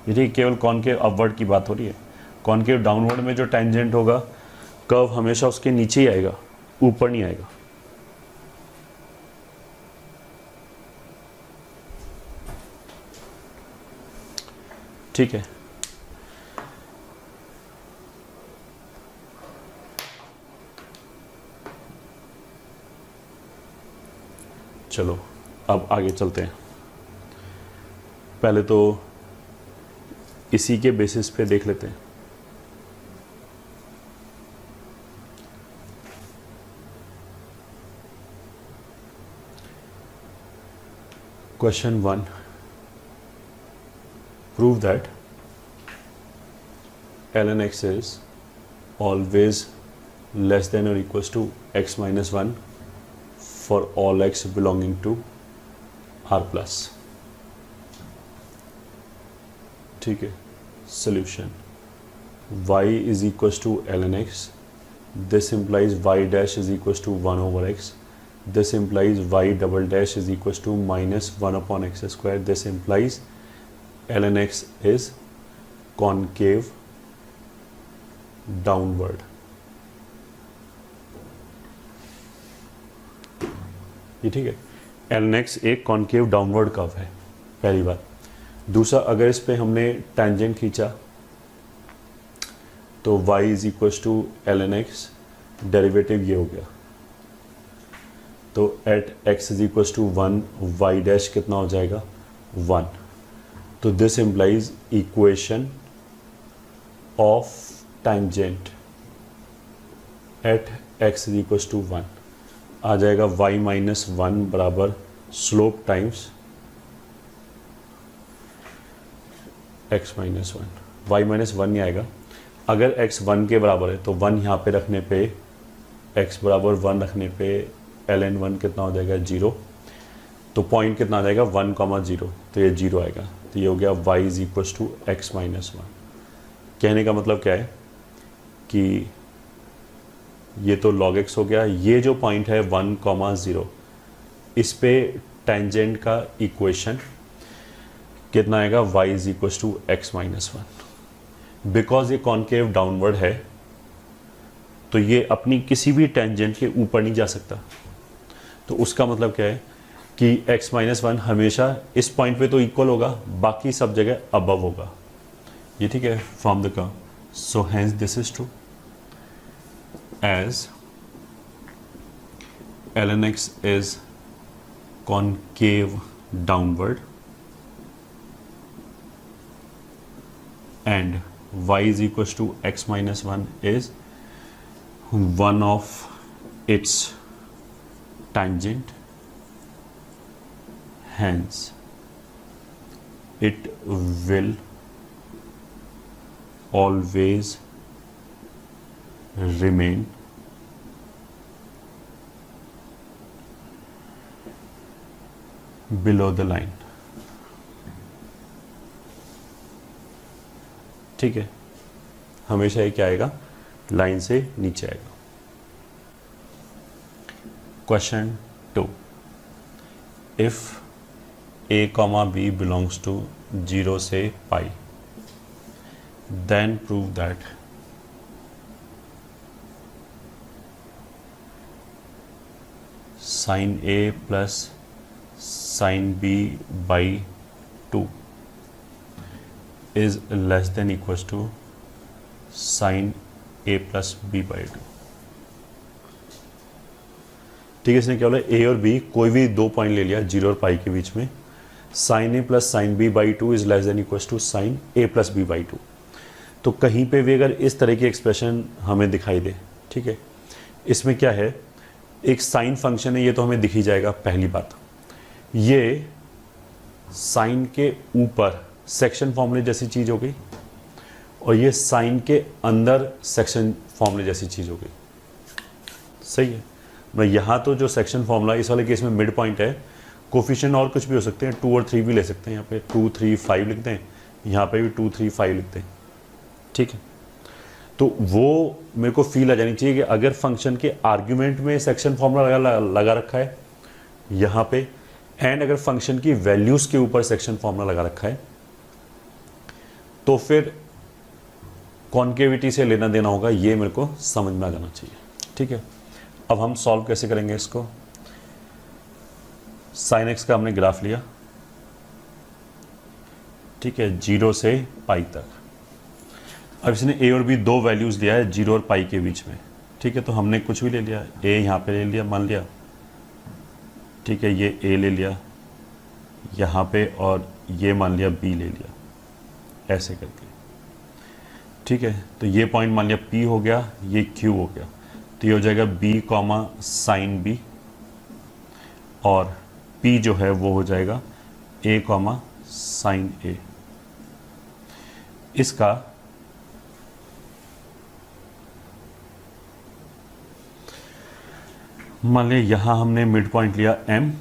ये ठीक, केवल कॉन्केव अपवर्ड की बात हो रही है। कॉन्केव डाउनवर्ड में जो टेंजेंट होगा, कर्व हमेशा उसके नीचे ही आएगा, ऊपर नहीं आएगा। ठीक है, चलो अब आगे चलते हैं। पहले तो इसी के बेसिस पे देख लेते हैं। Question 1, prove that ln x is always less than or equals to x minus 1 for all x belonging to R plus, ठीक है। solution, y is equals to ln x, this implies y dash is equals to 1 over x, this implies y double dash is equals to minus 1 upon x square, this implies ln x is concave downward, ये ठीक है। ln x एक concave downward curve है, पहली बात। दूसरा, अगर इस पे हमने टेंजेंट खींचा तो y is equals to ln x, derivative ये हो गया, तो at x is equals to 1 y dash कितना हो जाएगा 1, तो this implies equation of tangent at x is equals to 1 आ जाएगा y माइनस 1 बराबर slope times x minus 1, y minus 1 नहीं आएगा। अगर x 1 के बराबर है तो 1 यहाँ पे रखने पे, x बराबर 1 रखने पे ln 1 कितना हो जाएगा 0, तो पॉइंट कितना आ जाएगा 1,0, तो ये 0 आएगा, तो ये हो गया y is equals to x minus 1। कहने का मतलब क्या है कि ये तो log x हो गया, ये जो पॉइंट है 1,0, इस पे टेंजेंट का इक्वेशन कितना आएगा y is equals to x minus 1। Because ये कॉन्केव डाउनवर्ड है तो ये अपनी किसी भी टेंजेंट के ऊपर नहीं जा सकता, तो उसका मतलब क्या है कि x माइनस 1 हमेशा इस पॉइंट पे तो इक्वल होगा, बाकी सब जगह अबव होगा, ये ठीक है, from the curve. So hence this is true as ln x is concave downward and y is equals to x minus 1 is one of its tangent, hence it will always remain below the line, ठीक है, हमेशा ये क्या आएगा, line से नीचे आएगा। Question 2, if a comma b belongs to 0 से pi, then prove that sin a plus sin b by 2 is less than equals to sin a plus b by 2। ठीक है, इसने क्या बोला, a और b कोई भी दो पॉइंट ले लिया 0 और पाई के बीच में, sin a plus sin b by 2 is less than equals to sin a plus b by 2। तो कहीं पे भी अगर इस तरह की एक्सप्रेशन हमें दिखाई दे, ठीक है, इसमें क्या है, एक साइन फंक्शन है, ये तो हमें दिख ही जाएगा पहली बात, ये साइन के ऊपर सेक्शन फॉर्मूले जैसी चीज़ हो गई और ये साइन के अंदर सेक्शन फॉर्मूले जैसी चीज़ हो गई। सही है। मैं यहाँ तो जो सेक्शन फॉर्मूला इस वाले केस में मिड पॉइंट है, कोफिशिएंट और कुछ भी हो सकते हैं, 2 और 3 भी ले सकते हैं। यहाँ पे 2 3 5 लिखते हैं, यहाँ पे भी 2 3 5 लिखते हैं। ठीक है, तो वो मेरे को फील आ जानी चाहिए कि अगर फंक्शन के आर्ग्यूमेंट में सेक्शन फॉर्मूला लगा रखा है यहाँ पे, एंड अगर फंक्शन की वैल्यूज के ऊपर सेक्शन फॉर्मूला लगा रखा है, तो फिर कॉन्केविटी से लेना देना होगा, ये मेरे को समझ में आ जाना चाहिए। ठीक है, अब हम सॉल्व कैसे करेंगे इसको। साइन एक्स का हमने ग्राफ लिया, ठीक है, 0 से पाई तक। अब इसने ए और बी दो वैल्यूज लिया है 0 और पाई के बीच में। ठीक है, तो हमने कुछ भी ले लिया, ए यहाँ पे ले लिया मान लिया, ठीक है, ये ए ले लिया यहाँ पे, और ये मान लिया बी ले लिया, ऐसे करके। ठीक है, तो ये पॉइंट मान लिया पी हो गया, ये क्यू हो गया, तो ये हो जाएगा बी कॉमा साइन बी, और पी जो है वो हो जाएगा ए कॉमा साइन ए। इसका मान लिया यहाँ हमने मिड पॉइंट लिया एम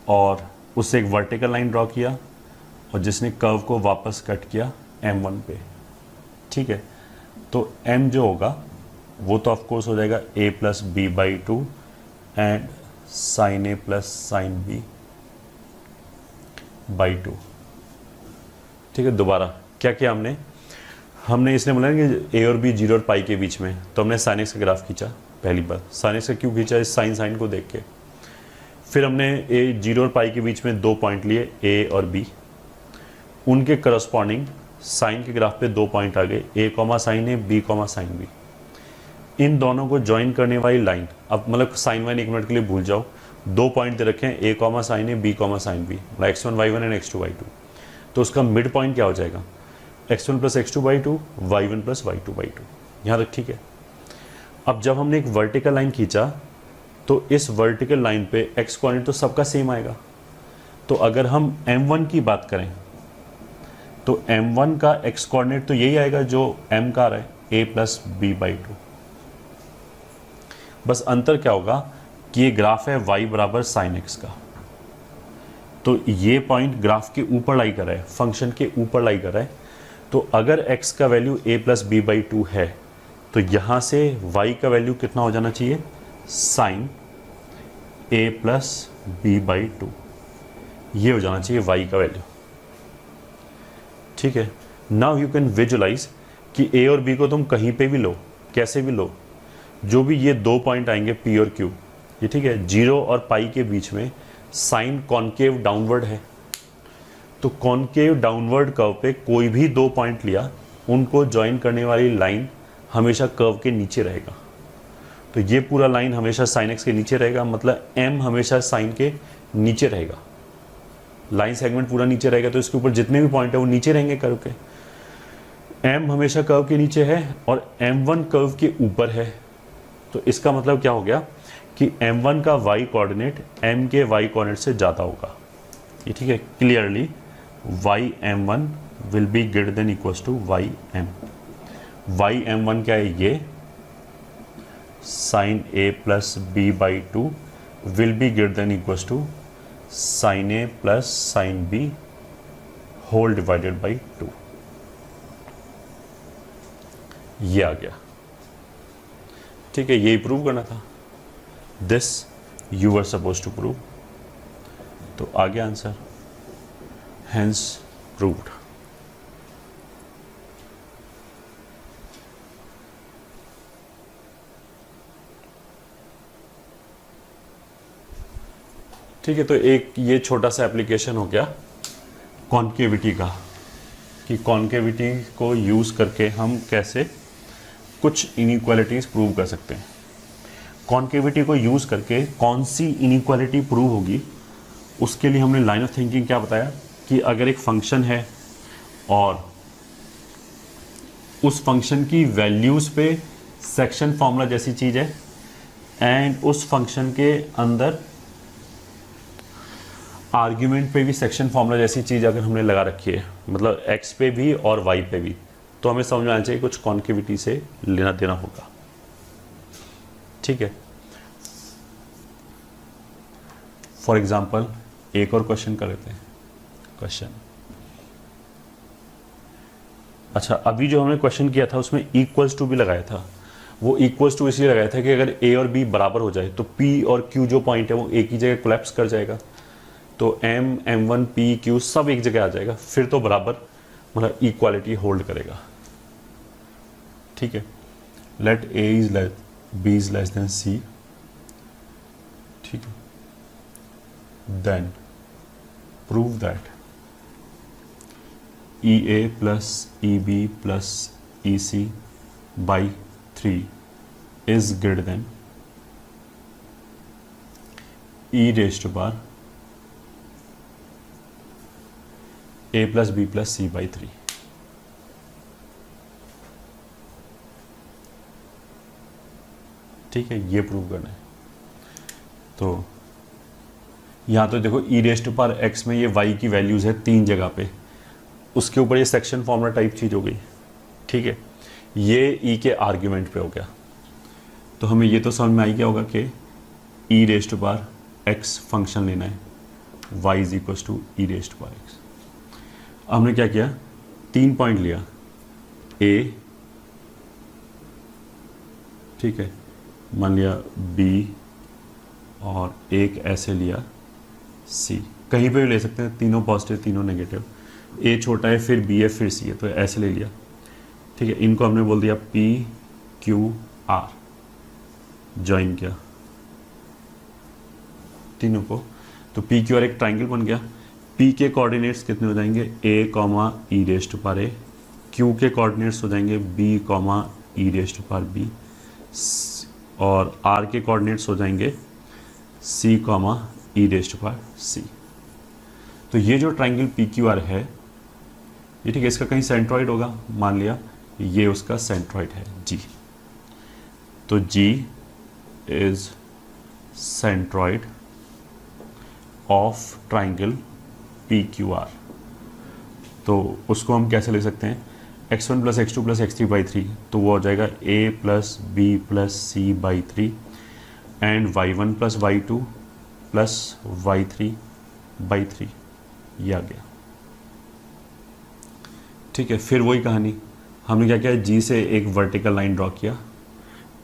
और उससे एक वर्टिकल लाइन ड्रॉ किया और जिसने कर्व को वापस कट किया M1 पे। ठीक है, तो M जो होगा वो तो ऑफ कोर्स हो जाएगा a plus b by 2 and sine a plus sine b by 2। ठीक है, दोबारा क्या किया हमने इसने बोला कि a और b 0 और पाई के बीच में, तो हमने साइन एक्स का ग्राफ खींचा। पहली बार साइन एक्स का क्यों खींचा, इस साइन को देख के। फिर हमने ए 0 और पाई के बीच में 2 पॉइंट लिए a और b, उनके करस्पॉन्डिंग साइन के ग्राफ पे 2 पॉइंट आ गए, a comma sine A, b comma sine B. इन दोनों को ज्वाइन करने वाली लाइन, अब मतलब साइन वाइन 1 मिनट के लिए भूल जाओ, 2 पॉइंट दे रखे हैं, a comma sine A, b comma sine b, x1 y1 and x2 y2। तो उसका मिड पॉइंट क्या हो जाएगा, x1 plus x2 y2, y1 plus y2 y2। यहाँ तक ठीक है। अब जब हमने एक वर्टिकल लाइन खींचा तो इस वर्टिकल लाइन पे x कोऑर्डिनेट तो सबका सेम आएगा। तो अगर हम m1 की बात करें तो m1 का x कोऑर्डिनेट तो यही आएगा जो m का आ रहा है, a प्लस बी बाई 2। बस अंतर क्या होगा कि ये ग्राफ है y बराबर साइन एक्स का, तो ये पॉइंट ग्राफ के ऊपर लाई कर रहा है, फंक्शन के ऊपर लाई कर रहा है। तो अगर x का value a plus b by 2 है तो यहाँ से y का वैल्यू कितना हो जाना चाहिए, sine a plus b by 2, ये हो जाना चाहिए y का वैल्यू। ठीक है, नाउ यू कैन विजुअलाइज कि a और b को तुम कहीं पे भी लो, कैसे भी लो, जो भी ये 2 पॉइंट आएंगे p और q, ये ठीक है, 0 और पाई के बीच में साइन कॉन्केव डाउनवर्ड है। तो कॉन्केव डाउनवर्ड कर्व पे कोई भी 2 पॉइंट लिया, उनको ज्वाइन करने वाली लाइन हमेशा कर्व के नीचे रहेगा। तो ये पूरा लाइन हमेशा साइन एक्स के नीचे रहेगा, मतलब m हमेशा साइन के नीचे रहेगा, लाइन सेगमेंट पूरा नीचे रहेगा। तो इसके ऊपर जितने भी पॉइंट है वो नीचे रहेंगे कर्व के। m हमेशा कर्व के नीचे है और m1 कर्व के ऊपर है। तो इसका मतलब क्या हो गया कि m1 का y कोऑर्डिनेट m के y कोऑर्डिनेट से ज़्यादा होगा। ये ठीक है, clearly y_m1 will be greater than equals to y_m। y_m1 क्या है, ये sine a plus b by 2 will be greater than equals to sine a plus sine b whole divided by 2। ये आ गया। ठीक है, यही प्रूव करना था, this you were suppose to prove. तो आ गया आंसर, हेंस प्रूव्ड। ठीक है, तो एक ये छोटा सा एप्लीकेशन हो गया कॉन्केविटी का, कि कॉन्केविटी को यूज़ करके हम कैसे कुछ इनइक्वालिटीज़ प्रूव कर सकते हैं। कॉन्केविटी को यूज़ करके कौन सी इनइक्वालिटी प्रूव होगी, उसके लिए हमने लाइन ऑफ थिंकिंग क्या बताया कि अगर एक फंक्शन है और उस फंक्शन की वैल्यूज़ पे सेक्शन फॉर्मूला जैसी चीज़ है, एंड उस फंक्शन के अंदर आर्ग्यूमेंट पे भी सेक्शन फॉर्मूला जैसी चीज़ अगर हमने लगा रखी है, मतलब x पे भी और y पे भी, तो हमें समझ में आना चाहिए कुछ कॉन्केविटी से लेना देना होगा। ठीक है, फॉर एग्जाम्पल एक और क्वेश्चन कर लेते हैं। क्वेश्चन, अच्छा अभी जो हमने क्वेश्चन किया था उसमें इक्वल्स टू भी लगाया था। वो इक्वल्स टू इसलिए लगाया था कि अगर a और b बराबर हो जाए तो p और q जो पॉइंट है वो एक ही जगह कोलैप्स कर जाएगा, तो m, m1, p, q सब एक जगह आ जाएगा, फिर तो बराबर मतलब इक्वालिटी होल्ड करेगा। ठीक है, let a is b is less than c। ठीक है, then prove that EA plus EB plus EC by 3 is greater than E raised to power A plus B plus C by 3। ठीक है, ये prove करना है। तो यहाँ तो देखो E raised to power X में ये Y की वैल्यूज़ है 3 जगह पे, उसके ऊपर ये सेक्शन फॉर्मूला टाइप चीज़ हो गई। ठीक है, ये ई के आर्ग्यूमेंट पे हो गया, तो हमें ये तो समझ में आई क्या होगा कि ई रेस्ट बार एक्स फंक्शन लेना है, y is equal to e raised बार एक्स। हमने क्या किया, 3 पॉइंट लिया ए, ठीक है, मान लिया बी और एक ऐसे लिया सी, कहीं पे भी ले सकते हैं, तीनों पॉजिटिव तीनों नेगेटिव, ए छोटा है फिर बी है फिर सी है, तो ऐसे ले लिया। ठीक है, इनको हमने बोल दिया पी क्यू आर, ज्वाइन किया तीनों को, तो पी क्यू आर एक ट्राइंगल बन गया। पी के कोऑर्डिनेट्स कितने हो जाएंगे, ए कॉमा ई रेस्ट पार ए, क्यू के कोऑर्डिनेट्स हो जाएंगे बी कॉमा ई रेस्ट पार बी, और आर के कोऑर्डिनेट्स हो जाएंगे सी कॉमा ई रेस्ट पार सी। तो ये जो ट्राइंगल पी क्यू आर है ये, ठीक है, इसका कहीं सेंट्रॉइड होगा, मान लिया ये उसका सेंट्रॉइड है जी, तो G is centroid of triangle P Q R. तो उसको हम कैसे ले सकते हैं, x1 plus x2 plus x3 by 3, तो वो हो जाएगा a plus B plus C by 3 and y1 plus y2 plus y3 by 3, ये आ गया। ठीक है, फिर वही कहानी, हमने क्या किया, जी से एक वर्टिकल लाइन ड्रॉ किया,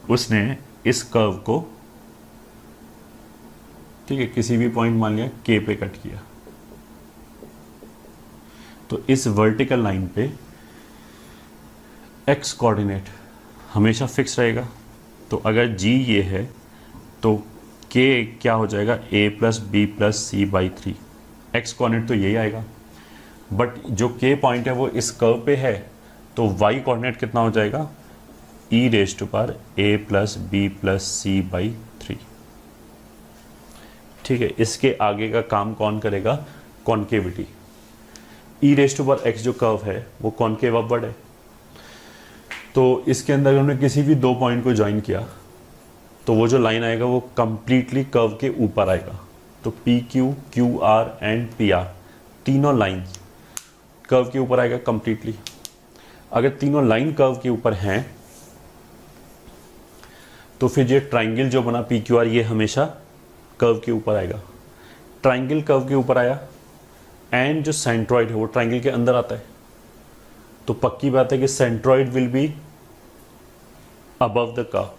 उसने इस कर्व को, ठीक है, किसी भी पॉइंट मान लिया के पे कट किया, तो इस वर्टिकल लाइन पे एक्स कोऑर्डिनेट हमेशा फिक्स रहेगा। तो अगर जी ये है तो के क्या हो जाएगा, A plus B plus C by 3, X coordinate तो यही आएगा, बट जो के पॉइंट है वो इस कर्व पे है, तो वाई कोऑर्डिनेट कितना हो जाएगा, e raise to power A plus B plus C by 3। ठीक है, इसके आगे का काम कौन करेगा, concavity. E raise to power X जो कर्व है वो कॉन्केव अपवर्ड है, तो इसके अंदर हमने किसी भी 2 पॉइंट को ज्वाइन किया तो वो जो लाइन आएगा वो कंप्लीटली कर्व के ऊपर आएगा। तो P Q, Q R and P R तीनों लाइन कर्व के ऊपर आएगा कंप्लीटली। अगर तीनों लाइन कर्व के ऊपर हैं तो फिर ये ट्राइंगल जो बना पी क्यू आर ये हमेशा कर्व के ऊपर आएगा। ट्राइंगल कर्व के ऊपर आया एंड जो सेंट्रॉइड है वो ट्राइंगल के अंदर आता है, तो पक्की बात है कि centroid will be above the curve.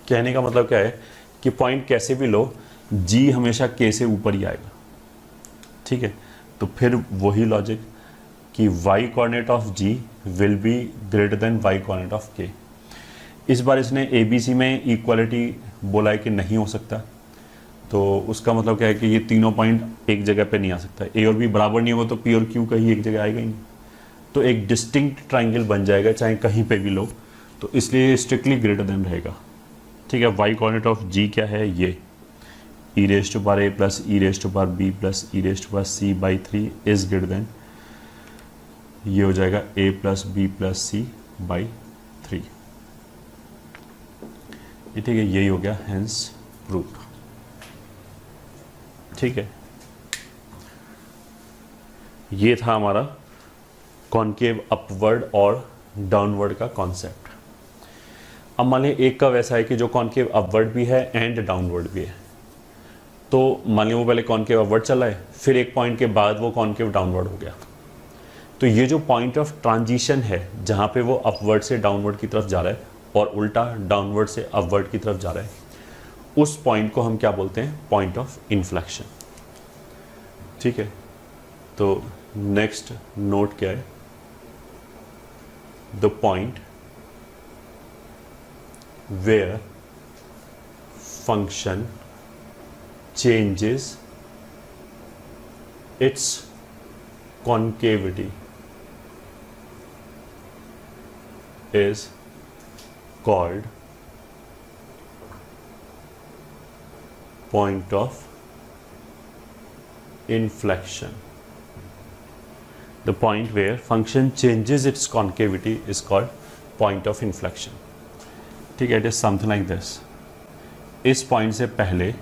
कहने का मतलब क्या है कि पॉइंट कैसे भी लो, जी हमेशा के से ऊपर ही आएगा। ठीक है, तो फिर वही लॉजिक कि y coordinate of g will be greater then y coordinate of k। इस बार इसने ABC में इक्वालिटी बोला है कि नहीं हो सकता, तो उसका मतलब क्या है कि ये तीनों पॉइंट एक जगह पे नहीं आ सकता, a और b बराबर नहीं होगा तो p और q कहीं एक जगह आएगा ही नहीं, तो एक डिस्टिंक्ट ट्राइंगल बन जाएगा चाहे कहीं पे भी लो, तो इसलिए स्ट्रिक्टली ग्रेटर देन रहेगा। ठीक है, y कोऑर्डिनेट ऑफ g क्या है, ये e raise to power A plus e raise to power B plus e raise to power C by 3 is greater than, ये हो जाएगा A plus B plus C by 3। ठीक है, यही हो गया हेंस प्रूफ। ठीक है, ये था हमारा कॉनकेव अपवर्ड और डाउनवर्ड का कॉन्सेप्ट। अब मान लिया एक का वैसा है कि जो कॉनकेव अपवर्ड भी है एंड डाउनवर्ड भी है। तो मान लिया वो पहले कॉनकेव अपवर्ड चला है, फिर एक पॉइंट के बाद वो कॉनकेव डाउनवर्ड हो गया। तो ये जो पॉइंट ऑफ ट्रांजिशन है जहाँ पे वो अपवर्ड से डाउनवर्ड की तरफ जा रहा है और उल्टा डाउनवर्ड से अपवर्ड की तरफ जा रहा है, उस पॉइंट को हम क्या बोलते हैं? Point of inflection. ठीक है, तो नेक्स्ट नोट क्या है? The point where function changes its concavity is called point of inflection. The point where function changes its concavity is called point of inflection. ठीक है, it is something like this. इस point से पहले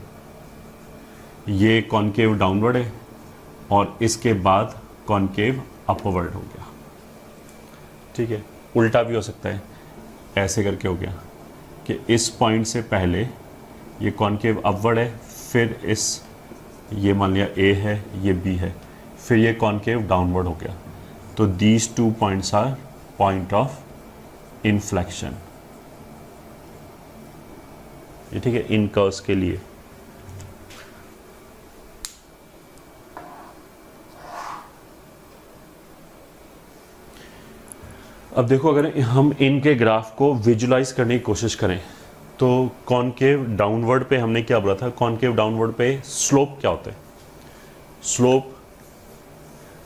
ये concave downward है और इसके बाद कॉनकेव अपवर्ड हो गया। ठीक है, उल्टा भी हो सकता है, ऐसे करके हो गया कि इस पॉइंट से पहले ये कॉनकेव अपवर्ड है, फिर ये मान लिया ए है, ये बी है, फिर ये कॉनकेव डाउनवर्ड हो गया। तो these two points are point of inflection. ये ठीक है, इन कर्व्स के लिए। अब देखो, अगर हम इनके ग्राफ को विजुलाइज करने की कोशिश करें तो कॉनकेव डाउनवर्ड पे हमने क्या बोला था? कॉनकेव डाउनवर्ड पे स्लोप क्या होता है? स्लोप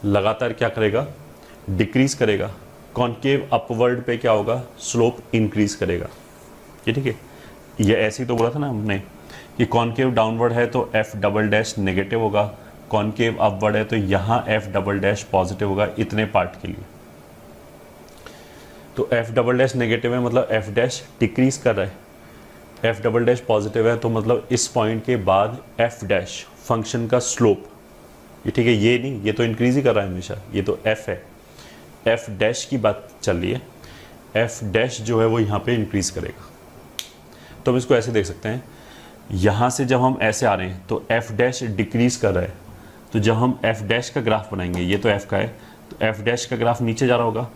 लगातार क्या करेगा? डिक्रीज करेगा। कॉनकेव अपवर्ड पे क्या होगा? स्लोप इंक्रीज करेगा। ये ठीक है, ये ऐसे ही तो बोला था ना हमने कि कॉनकेव डाउनवर्ड है तो एफ डबल डैश नेगेटिव होगा, कॉनकेव अपवर्ड है तो यहाँ एफ डबल डैश पॉजिटिव होगा, इतने पार्ट के लिए। तो एफ डबल डैश नेगेटिव है मतलब एफ डैश डिक्रीज कर रहा है, एफ डबल डैश पॉजिटिव है तो मतलब इस पॉइंट के बाद एफ डैश फंक्शन का स्लोप, ये ठीक है, ये नहीं, ये तो इंक्रीज ही कर रहा है हमेशा, ये तो एफ है, एफ डैश की बात चल रही है, एफ डैश जो है वो यहाँ पे इंक्रीज करेगा। तो हम इसको ऐसे देख सकते हैं, यहाँ से जब हम ऐसे आ रहे हैं तो एफ डैश डिक्रीज कर रहा है, तो जब हम एफ डैश का ग्राफ बनाएंगे, ये तो एफ का है, तो एफ डैश का ग्राफ नीचे जा रहा होगा,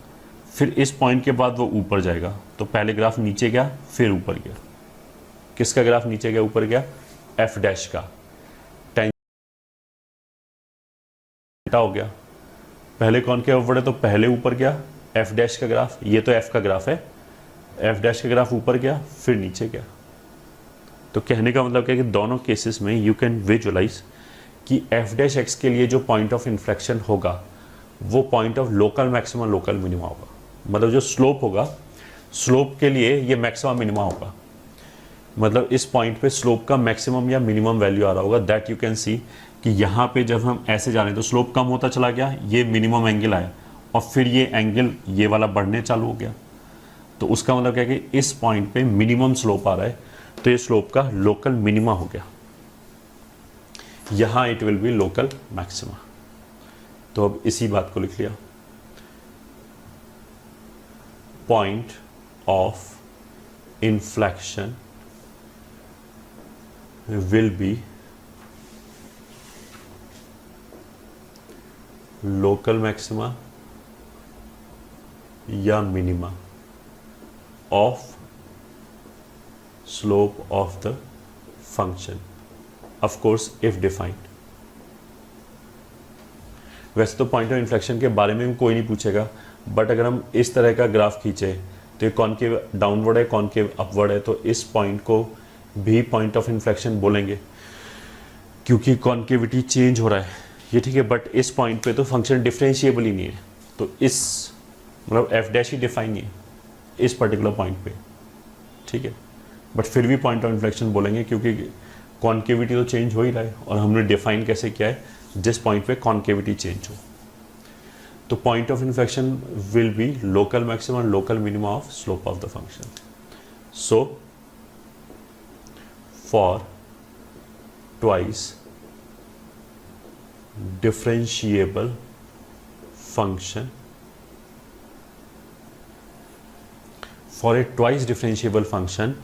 फिर इस पॉइंट के बाद वो ऊपर जाएगा। तो पहले ग्राफ नीचे गया फिर ऊपर गया। किसका ग्राफ नीचे गया ऊपर गया? एफ डैश का। टेंजेंट हो गया, पहले कौन के ऊपर है तो पहले ऊपर गया एफ डैश का ग्राफ, ये तो एफ का ग्राफ है, एफ डैश का ग्राफ ऊपर गया फिर नीचे गया। तो कहने का मतलब क्या है कि दोनों केसेस में यू कैन विजुअलाइज कि एफ डैश एक्स के लिए जो पॉइंट ऑफ इन्फ्लेक्शन होगा वो point of local maxima local minima होगा। मतलब जो स्लोप होगा, स्लोप के लिए ये मैक्सिमा मिनिमा होगा, मतलब इस पॉइंट पे स्लोप का मैक्सिमम या मिनिमम वैल्यू आ रहा होगा। दैट यू कैन सी कि यहाँ पे जब हम ऐसे जा रहे हैं तो स्लोप कम होता चला गया, ये मिनिमम एंगल आया और फिर ये एंगल ये वाला बढ़ने चालू हो गया। तो उसका मतलब क्या है कि इस पॉइंट पे मिनिमम स्लोप आ रहा है, तो ये स्लोप का लोकल मिनिमा हो गया, यहाँ it will B local maxima. तो अब इसी बात को लिख लिया, point of inflection will be local maxima या minima of slope of the function, of course if defined। वैसे तो पॉइंट ऑफ इन्फ्लेक्शन के बारे में कोई नहीं पूछेगा, बट अगर हम इस तरह का ग्राफ खींचे तो ये कॉनकेव डाउनवर्ड है, कॉनकेव अपवर्ड है, तो इस पॉइंट को भी पॉइंट ऑफ इन्फ्लेक्शन बोलेंगे क्योंकि कॉन्केविटी चेंज हो रहा है, ये ठीक है। बट इस पॉइंट पे तो फंक्शन डिफरेंशिएबल ही नहीं है, तो इस मतलब एफ डैश ही डिफाइन नहीं है इस पर्टिकुलर पॉइंट पे, ठीक है। बट फिर भी पॉइंट ऑफ इन्फ्लेक्शन बोलेंगे क्योंकि कॉन्केविटी तो चेंज हो ही रहा है और हमने डिफाइन कैसे किया है, जिस पॉइंट पे कॉन्केविटी चेंज हो। तो point of inflection will be local maxima local minima of slope of the function. So for twice differentiable function for a twice differentiable function,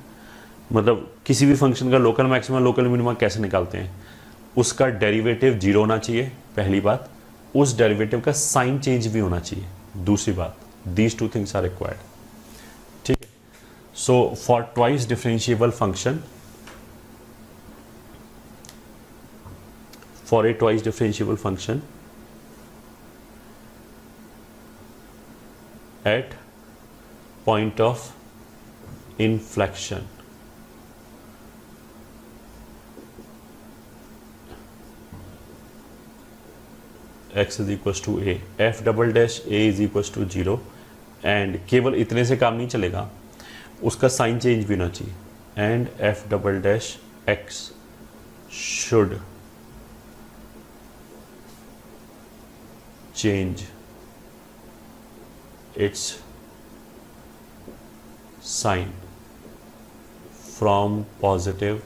मतलब किसी भी फंक्शन का लोकल मैक्सिमा लोकल मिनिमा कैसे निकालते हैं, उसका डेरिवेटिव जीरो होना चाहिए पहली बात, उस डेरिवेटिव का साइन चेंज भी होना चाहिए दूसरी बात, these two things are required. ठीक है, so for twice differentiable function, for a twice differentiable function at point of inflection x is equals to a, f double dash a is equals to 0 and केवल इतने से काम नहीं चलेगा, उसका sign change भी होना चाहिए and f double dash x should change its sign from positive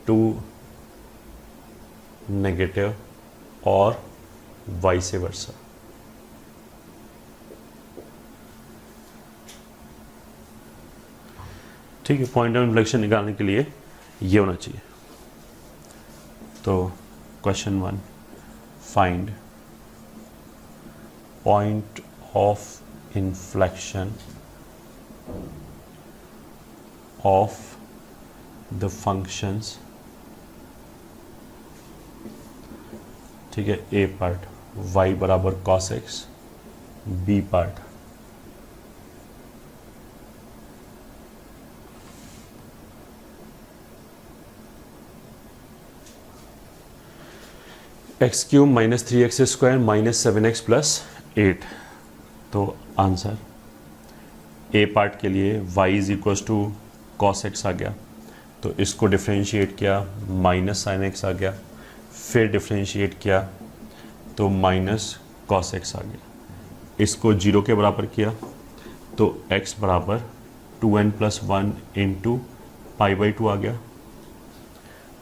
to negative और vice versa। ठीक है, पॉइंट ऑफ इन्फ्लेक्शन निकालने के लिए ये होना चाहिए। तो question 1, find point of inflection of the functions। ठीक है, ए पार्ट y बराबर cos x, B part X cube minus 3x square minus 7x plus 8। तो आंसर ए पार्ट के लिए y is equals to cos X आ गया, तो इसको डिफ्रेंशिएट किया माइनस साइन एक्स आ गया, फिर डिफ्रेंशिएट किया तो माइनस कॉस एक्स आ गया, इसको जीरो के बराबर किया तो x बराबर 2n plus 1 into pi by 2 आ गया।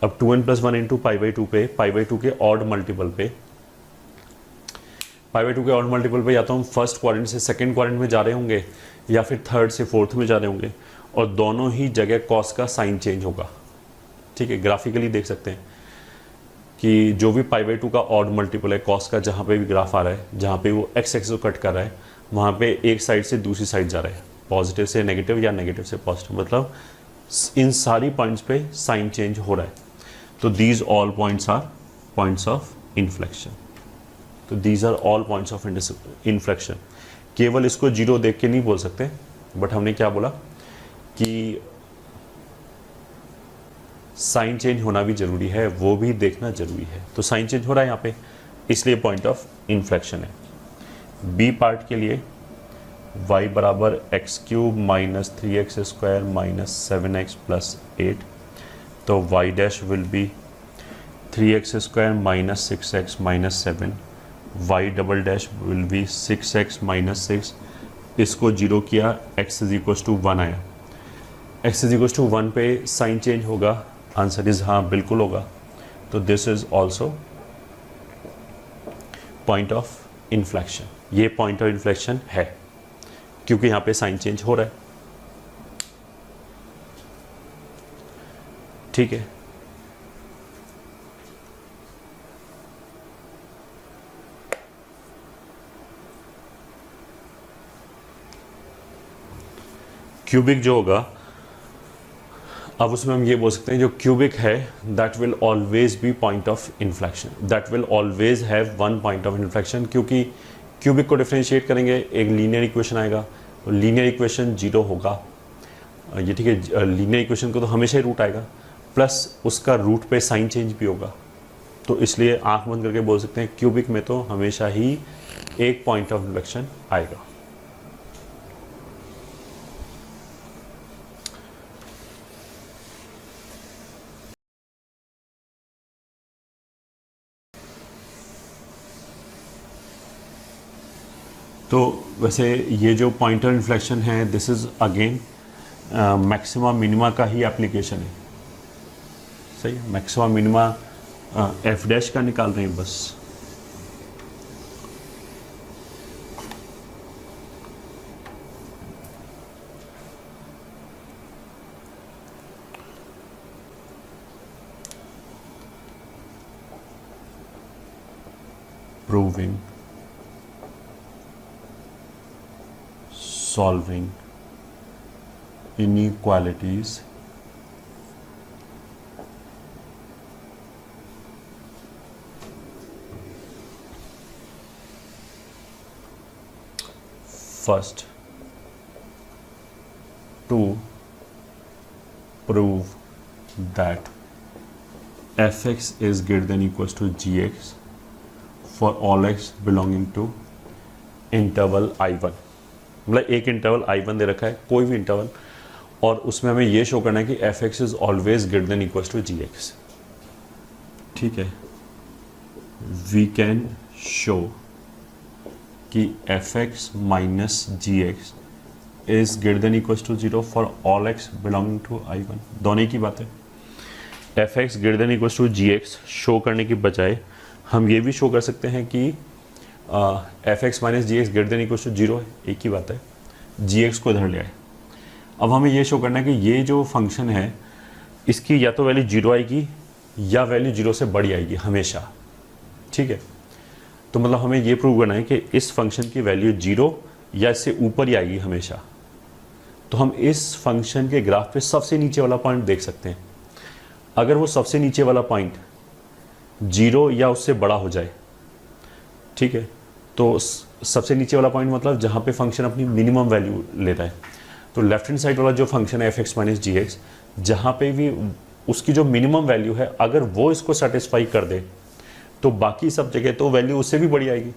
अब 2n plus 1 into pi by 2 पे, पाई बाई 2 के ऑड मल्टीपल पे, पाई बाई 2 के ऑड मल्टीपल पे या तो हम फर्स्ट क्वाड्रेंट से सेकंड क्वाड्रेंट में जा रहे होंगे या फिर थर्ड से फोर्थ में जा रहे होंगे, और दोनों ही जगह कॉस का साइन चेंज होगा। ठीक है, ग्राफिकली देख सकते हैं कि जो भी पाई बाई 2 का ऑड मल्टीपल है कॉस का, जहाँ पे भी ग्राफ आ रहा है, जहाँ पे वो एक्स एक्स को कट कर रहा है, वहाँ पे एक साइड से दूसरी साइड जा रहा है, पॉजिटिव से नेगेटिव या नेगेटिव से पॉजिटिव, मतलब इन सारी पॉइंट्स पे साइन चेंज हो रहा है। तो these all points are points of inflection. तो these are all points of inflection. केवल इसको जीरो देख के नहीं बोल सकते, बट हमने क्या बोला कि साइन चेंज होना भी जरूरी है, वो भी देखना जरूरी है। तो साइन चेंज हो रहा है यहाँ पे, इसलिए पॉइंट ऑफ इन्फ्लेक्शन है। बी पार्ट के लिए y बराबर x cube minus 3x square minus 7x plus 8, तो y dash will be 3x square minus 6x minus 7, y double dash will be 6x minus 6, इसको जीरो किया, x is equal to 1 आया, x is equal to 1 पे sign change होगा, answer is हाँ बिल्कुल होगा। तो this is also point of inflection. ये पॉइंट ऑफ इन्फ्लेक्शन है क्योंकि यहाँ पे साइन चेंज हो रहा है। ठीक है, क्यूबिक जो होगा, अब उसमें हम ये बोल सकते हैं जो क्यूबिक है that will always be point of inflection, that will always have one point of inflection, क्योंकि क्यूबिक को डिफरेंशिएट करेंगे एक लीनियर इक्वेशन आएगा, तो लीनियर इक्वेशन जीरो होगा। ये ठीक है, लीनियर इक्वेशन को तो हमेशा ही रूट आएगा, प्लस उसका रूट पे साइन चेंज भी होगा, तो इसलिए आंख बंद करके बोल सकते हैं क्यूबिक में तो हमेशा ही एक पॉइंट ऑफ इन्फ्लेक्शन आएगा। तो वैसे ये जो पॉइंट ऑफ इन्फ्लेक्शन है, this is again maxima minima का ही एप्लीकेशन है। सही है, मैक्सिमा मिनिमा एफ डैश का निकाल रहे हैं बस। proving, solving inequalities first to prove that fx is greater than equals to gx for all x belonging to interval I1। मतलब एक इंटरवल I1 दे रखा है, कोई भी इंटरवल, और उसमें हमें ये शो करना है कि fx is always greater than equals to gx। ठीक है, वी कैन शो कि fx minus gx is greater than equals to 0 for all x belonging to I1। दोनों की बात है। fx greater than equals to gx show करने की बजाय हम ये भी शो कर सकते हैं कि fx minus ji x greater than equals to 0 है, एक ही बात है। gx को इधर ले आए। अब हमें ये शो करना है कि ये जो फंक्शन है इसकी या तो वैल्यू 0 आएगी या वैल्यू 0 से बड़ी आएगी हमेशा। ठीक है, तो मतलब हमें ये प्रूव करना है कि इस फंक्शन की वैल्यू 0 या इससे ऊपर ही आएगी हमेशा। तो हम इस फंक्शन के ग्राफ पे सबसे नीचे वाला पॉइंट देख सकते हैं। अगर वो सबसे नीचे वाला पॉइंट 0 या उससे बड़ा हो जाए, ठीक है, तो सबसे नीचे वाला पॉइंट मतलब जहाँ पे फंक्शन अपनी मिनिमम वैल्यू लेता है। तो लेफ्ट हैंड साइड वाला जो फंक्शन है एफ एक्स माइनस जी एक्स, जहाँ पे भी उसकी जो मिनिमम वैल्यू है अगर वो इसको सेटिस्फाई कर दे तो बाकी सब जगह तो वैल्यू उससे भी बड़ी आएगी।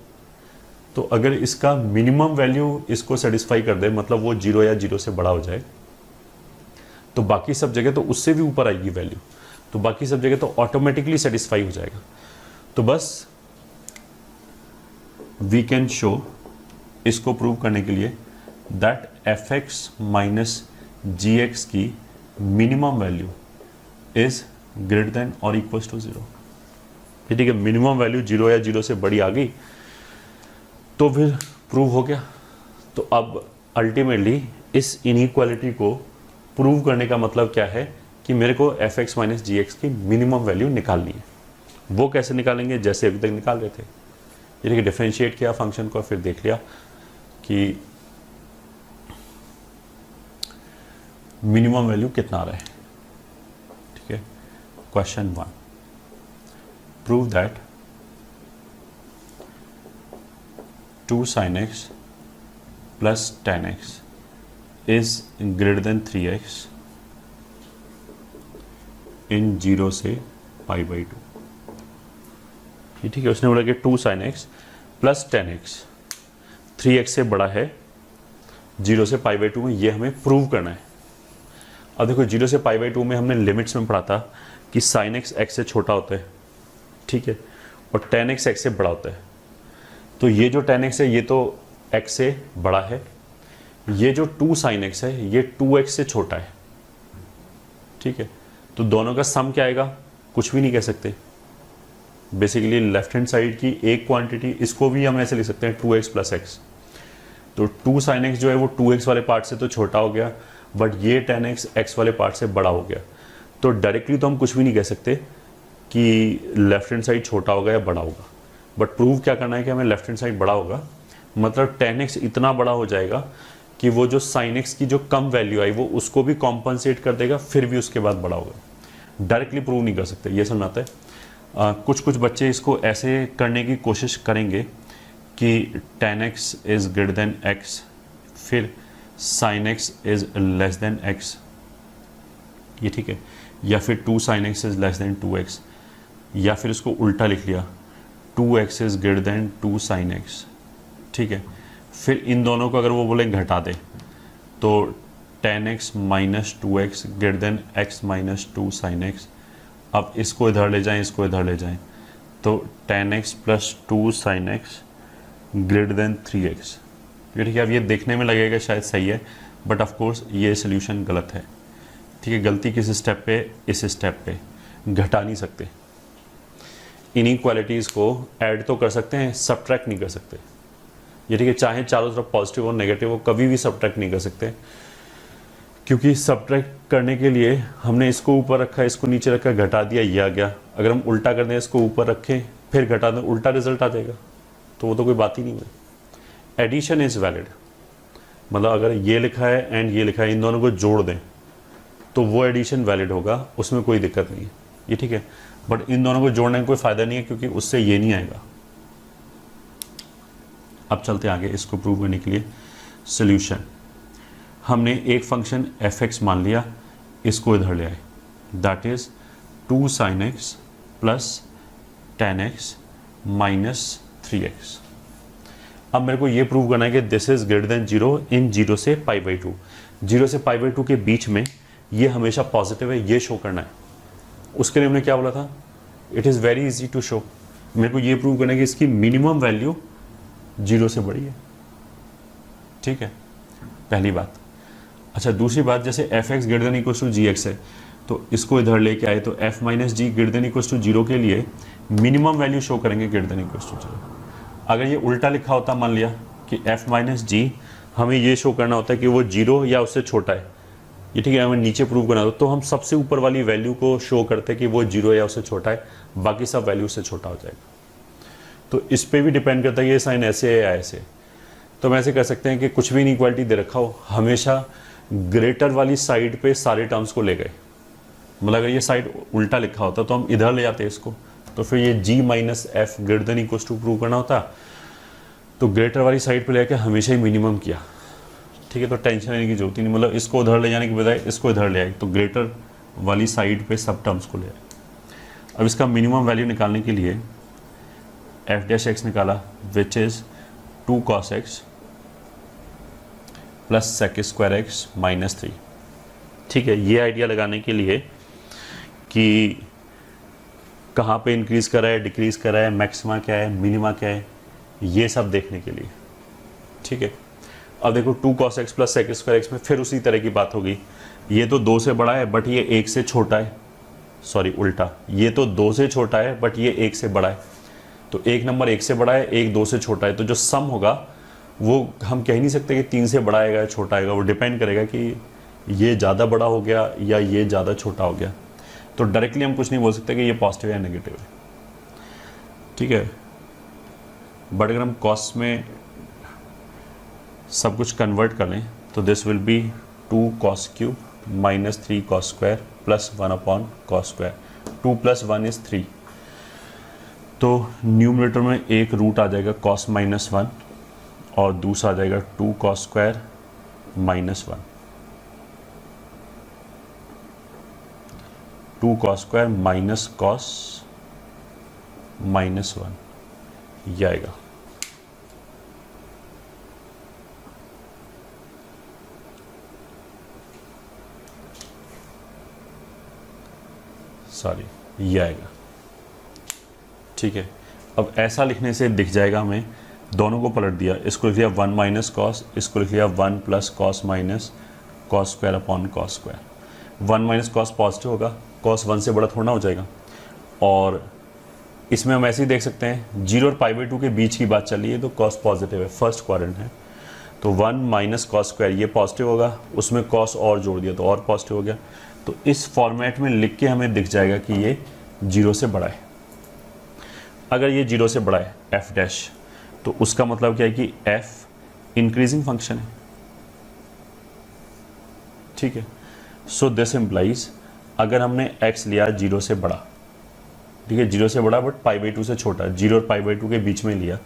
तो अगर इसका मिनिमम वैल्यू इसको सेटिस्फाई कर दे, मतलब वो 0 या 0 से बड़ा हो जाए, तो बाकी सब जगह तो उससे भी ऊपर आएगी वैल्यू, तो बाकी सब जगह तो ऑटोमेटिकली सेटिस्फाई हो जाएगा। तो बस वी कैन शो, इसको प्रूव करने के लिए, that F X minus ji X की minimum value is greater than और इक्वल्स टू 0। ठीक है, मिनिमम वैल्यू 0 या 0 से बड़ी आ गई तो फिर प्रूव हो गया। तो अब अल्टीमेटली इस इनइक्वालिटी को प्रूव करने का मतलब क्या है कि मेरे को एफ एक्स माइनस जी एक्स की मिनिमम वैल्यू निकालनी है। वो कैसे निकालेंगे? जैसे अभी तक निकाल रहे थे, यानी कि डिफरेंशिएट किया फंक्शन को, फिर देख लिया कि मिनिमम वैल्यू कितना आ रहा है। ठीक है, question 1, prove that 2 sin x plus tan x is greater than 3x in 0 से π/2। ठीक है, उसने बोला कि 2 sin x plus tan x 3x से बड़ा है 0 से π/2 में, ये हमें प्रूव करना है। अब देखो 0 से π/2 में हमने लिमिट्स में पढ़ा था कि sin x x से छोटा होता है, ठीक है, और tan x x से बड़ा होता है। तो ये जो tan x है ये तो x से बड़ा है, ये जो 2 sin x है ये 2x से छोटा है। ठीक है, तो दोनों का सम क्या आएगा? कुछ भी नहीं कह सकते। बेसिकली लेफ्ट हैंड साइड की एक क्वांटिटी, इसको भी हम ऐसे लिख सकते हैं 2x प्लस x। तो 2 sin x जो है वो 2x वाले पार्ट से तो छोटा हो गया, बट ये tan x x वाले पार्ट से बड़ा हो गया। तो डायरेक्टली तो हम कुछ भी नहीं कह सकते कि लेफ्ट हैंड साइड छोटा होगा या बड़ा होगा, बट प्रूव क्या करना है कि हमें लेफ्ट हैंड साइड बड़ा होगा, मतलब tan x इतना बड़ा हो जाएगा कि वो जो sin x की जो कम वैल्यू आई वो उसको भी कॉम्पनसेट कर देगा, फिर भी उसके बाद बड़ा होगा। डायरेक्टली प्रूव नहीं कर सकते, ये समझ आता है। कुछ बच्चे इसको ऐसे करने की कोशिश करेंगे कि tan x is greater then x, फिर sin x is less then x, ये ठीक है, या फिर 2 sin x is less then 2x, या फिर इसको उल्टा लिख लिया 2x is greater then 2 sin x। ठीक है, फिर इन दोनों को अगर वो बोले घटा दे तो tan x minus 2x greater than x minus 2 sin x। अब इसको इधर ले जाएं, इसको इधर ले जाएं, तो tan x plus 2 sin x greater than 3x। ठीक है, अब ये देखने में लगेगा शायद सही है, बट ऑफ कोर्स ये सोल्यूशन गलत है। ठीक है, गलती किस स्टेप पे? इस स्टेप पे। घटा नहीं सकते, इनइक्वालिटीज़ को ऐड तो कर सकते हैं, सब्ट्रैक्ट नहीं कर सकते। ये ठीक है, चाहे चारों तरफ पॉजिटिव और नेगेटिव हो, कभी भी सब्ट्रैक्ट नहीं कर सकते, क्योंकि सब्ट्रैक्ट करने के लिए हमने इसको ऊपर रखा, इसको नीचे रखा, घटा दिया, ये आ गया। अगर हम उल्टा कर दें, इसको ऊपर रखें फिर घटा दें, उल्टा रिजल्ट आ जाएगा। तो वो तो कोई बात ही नहीं हुई। एडिशन इज़ वैलिड, मतलब अगर ये लिखा है एंड ये लिखा है, इन दोनों को जोड़ दें तो वो एडिशन वैलिड होगा, उसमें कोई दिक्कत नहीं है, ये ठीक है। बट इन दोनों को जोड़ने का कोई फ़ायदा नहीं है क्योंकि उससे ये नहीं आएगा। अब चलते आगे इसको प्रूव करने के लिए। सोल्यूशन, हमने एक फंक्शन f(x) मान लिया, इसको इधर ले आए, that is 2 sin x plus tan x minus 3x। अब मेरे को ये प्रूव करना है कि दिस इज ग्रेटर देन 0 इन 0 से π/2। 0 से π/2 के बीच में ये हमेशा पॉजिटिव है, ये शो करना है। उसके लिए हमने क्या बोला था, it is very easy to show. मेरे को ये प्रूव करना है कि इसकी मिनिमम वैल्यू 0 से बड़ी है, ठीक है, पहली बात। अच्छा, दूसरी बात, जैसे f(x) greater than equal to gx है, तो इसको इधर लेके आए तो f minus g greater than equal to 0 के लिए मिनिमम वैल्यू शो करेंगे ग्रेटर देन इक्वल टू 0। अगर ये उल्टा लिखा होता, मान लिया कि f माइनस जी, हमें ये शो करना होता है कि वो 0 या उससे छोटा है, ये ठीक है, हमें नीचे प्रूव करना होता, तो हम सबसे ऊपर वाली वैल्यू को शो करते हैं कि वो 0 या उससे छोटा है, बाकी सब वैल्यू से छोटा हो जाएगा। तो इस पर भी डिपेंड करता है ये साइन ऐसे है या ऐसे। तो हम ऐसे कर सकते हैं कि कुछ भी इनइक्वालिटी दे रखा हो, हमेशा ग्रेटर वाली साइड पे सारे टर्म्स को ले गए। मतलब अगर ये साइड उल्टा लिखा होता तो हम इधर ले जाते इसको, तो फिर ये g minus f greater than equal to prove करना होता, तो ग्रेटर वाली साइड पे लेके हमेशा ही मिनिमम किया, ठीक है। तो टेंशन लेने की जरूरत ही नहीं, मतलब इसको उधर ले जाने के बजाय इसको इधर ले आए, तो ग्रेटर वाली साइड पे सब टर्म्स को ले आए। अब इसका मिनिमम वैल्यू निकालने के लिए f(x) निकाला, which is 2 cos x plus sec square x minus 3, ठीक है। ये आइडिया लगाने के लिए कि कहाँ पे इंक्रीज़ कर रहा है, डिक्रीज़ कर रहा है, मैक्सिमा क्या है, मिनिमा क्या है, ये सब देखने के लिए, ठीक है। अब देखो 2 cos x plus sec square x में फिर उसी तरह की बात होगी। ये तो 2 से बड़ा है बट ये 1 से छोटा है, सॉरी उल्टा, ये तो 2 से छोटा है बट ये 1 से बड़ा है। तो एक नंबर 1 से बड़ा है, एक 2 से छोटा है, तो जो सम होगा वो हम कह नहीं सकते कि 3 से बड़ा आएगा या छोटा आएगा, वो डिपेंड करेगा कि ये ज़्यादा बड़ा हो गया या ये ज़्यादा छोटा हो गया। तो डायरेक्टली हम कुछ नहीं बोल सकते कि ये पॉजिटिव या नेगेटिव है, ठीक है। बट अगर हम कॉस में सब कुछ कन्वर्ट कर लें तो this will B 2 cos cube minus 3 cos square plus 1 upon cos square. 2 + 1 = 3, तो न्यूमरेटर में एक रूट आ जाएगा cos माइनस 1 और दूसरा आ जाएगा 2 cos square minus 1। 2 cos square minus cos minus 1 ये आएगा। सॉरी, ये आएगा, ठीक है। अब ऐसा लिखने से दिख जाएगा हमें, दोनों को पलट दिया, इसको लिख लिया 1 माइनस कॉस, इसको लिख लिया 1 plus cos minus cos square upon cos square. 1 minus cos positive होगा, कॉस 1 से बड़ा थोड़ा ना हो जाएगा। और इसमें हम ऐसे ही देख सकते हैं 0 और π/2 के बीच की बात चल रही है, तो कॉस पॉजिटिव है, फर्स्ट क्वाड्रेंट है, तो 1 माइनस कॉस स्क्वायर ये पॉजिटिव होगा, उसमें कॉस और जोड़ दिया तो और पॉजिटिव हो गया। तो इस फॉर्मेट में लिख के हमें दिख जाएगा कि ये 0 से बड़ा है। अगर ये 0 से बड़ा है f डैश, तो उसका मतलब क्या है कि f इंक्रीजिंग फंक्शन है, ठीक है। सो दिस इम्प्लाइज अगर हमने x लिया 0 से बड़ा, ठीक है, 0 से बड़ा बट π/2 से छोटा, 0 और π/2 के बीच में लिया,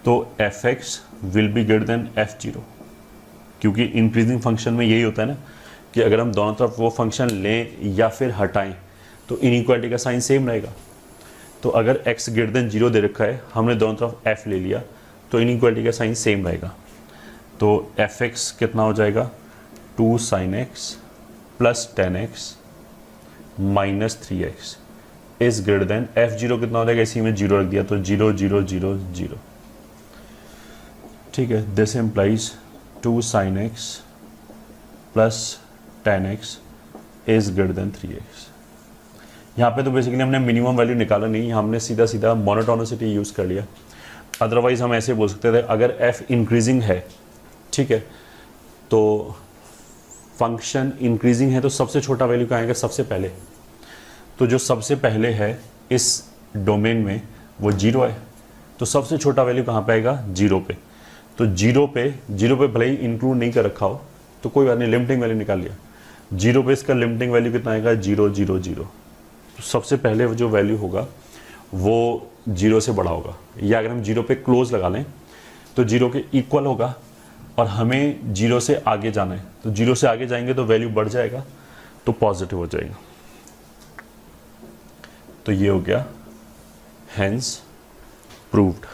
तो f(x) will be greater then f(0), क्योंकि इंक्रीजिंग फंक्शन में यही होता है ना कि अगर हम दोनों तरफ वो फंक्शन लें या फिर हटाएं तो इनइक्वालिटी का साइन सेम रहेगा। तो अगर x ग्रेटर देन 0 दे रखा है, हमने दोनों तरफ f ले लिया, तो इनइक्वालिटी का साइन सेम रहेगा। तो f(x) कितना हो जाएगा, 2 sin x plus tan x minus 3x is greater then f(0) कितना हो जाएगा, इसी में 0 रख दिया तो 0 0 0 0, ठीक है। This implies 2 sin x plus tan x is greater then 3x। यहाँ पे तो बेसिकली हमने मिनिमम वैल्यू निकाला नहीं, हमने सीधा सीधा मोनोटोनिसिटी यूज़ कर लिया। अदरवाइज हम ऐसे बोल सकते थे अगर f इंक्रीजिंग है, ठीक है, तो फंक्शन इंक्रीजिंग है तो सबसे छोटा वैल्यू कहाँ आएगा, सबसे पहले। तो जो सबसे पहले है इस डोमेन में वो 0 है, तो सबसे छोटा वैल्यू कहाँ पे आएगा, 0 पे। तो 0 पे भले ही इंक्लूड नहीं कर रखा हो तो कोई बात नहीं, लिमिटिंग वैल्यू निकाल लिया। 0 पे इसका लिमिटिंग वैल्यू कितना आएगा, 0 0 0। तो सबसे पहले जो वैल्यू होगा वो 0 से बड़ा होगा, या अगर हम 0 पे क्लोज लगा लें तो 0 के इक्वल होगा, और हमें 0 से आगे जाना है, तो 0 से आगे जाएंगे तो वैल्यू बढ़ जाएगा, तो पॉजिटिव हो जाएगा। तो ये हो गया, हेंस प्रूव्ड।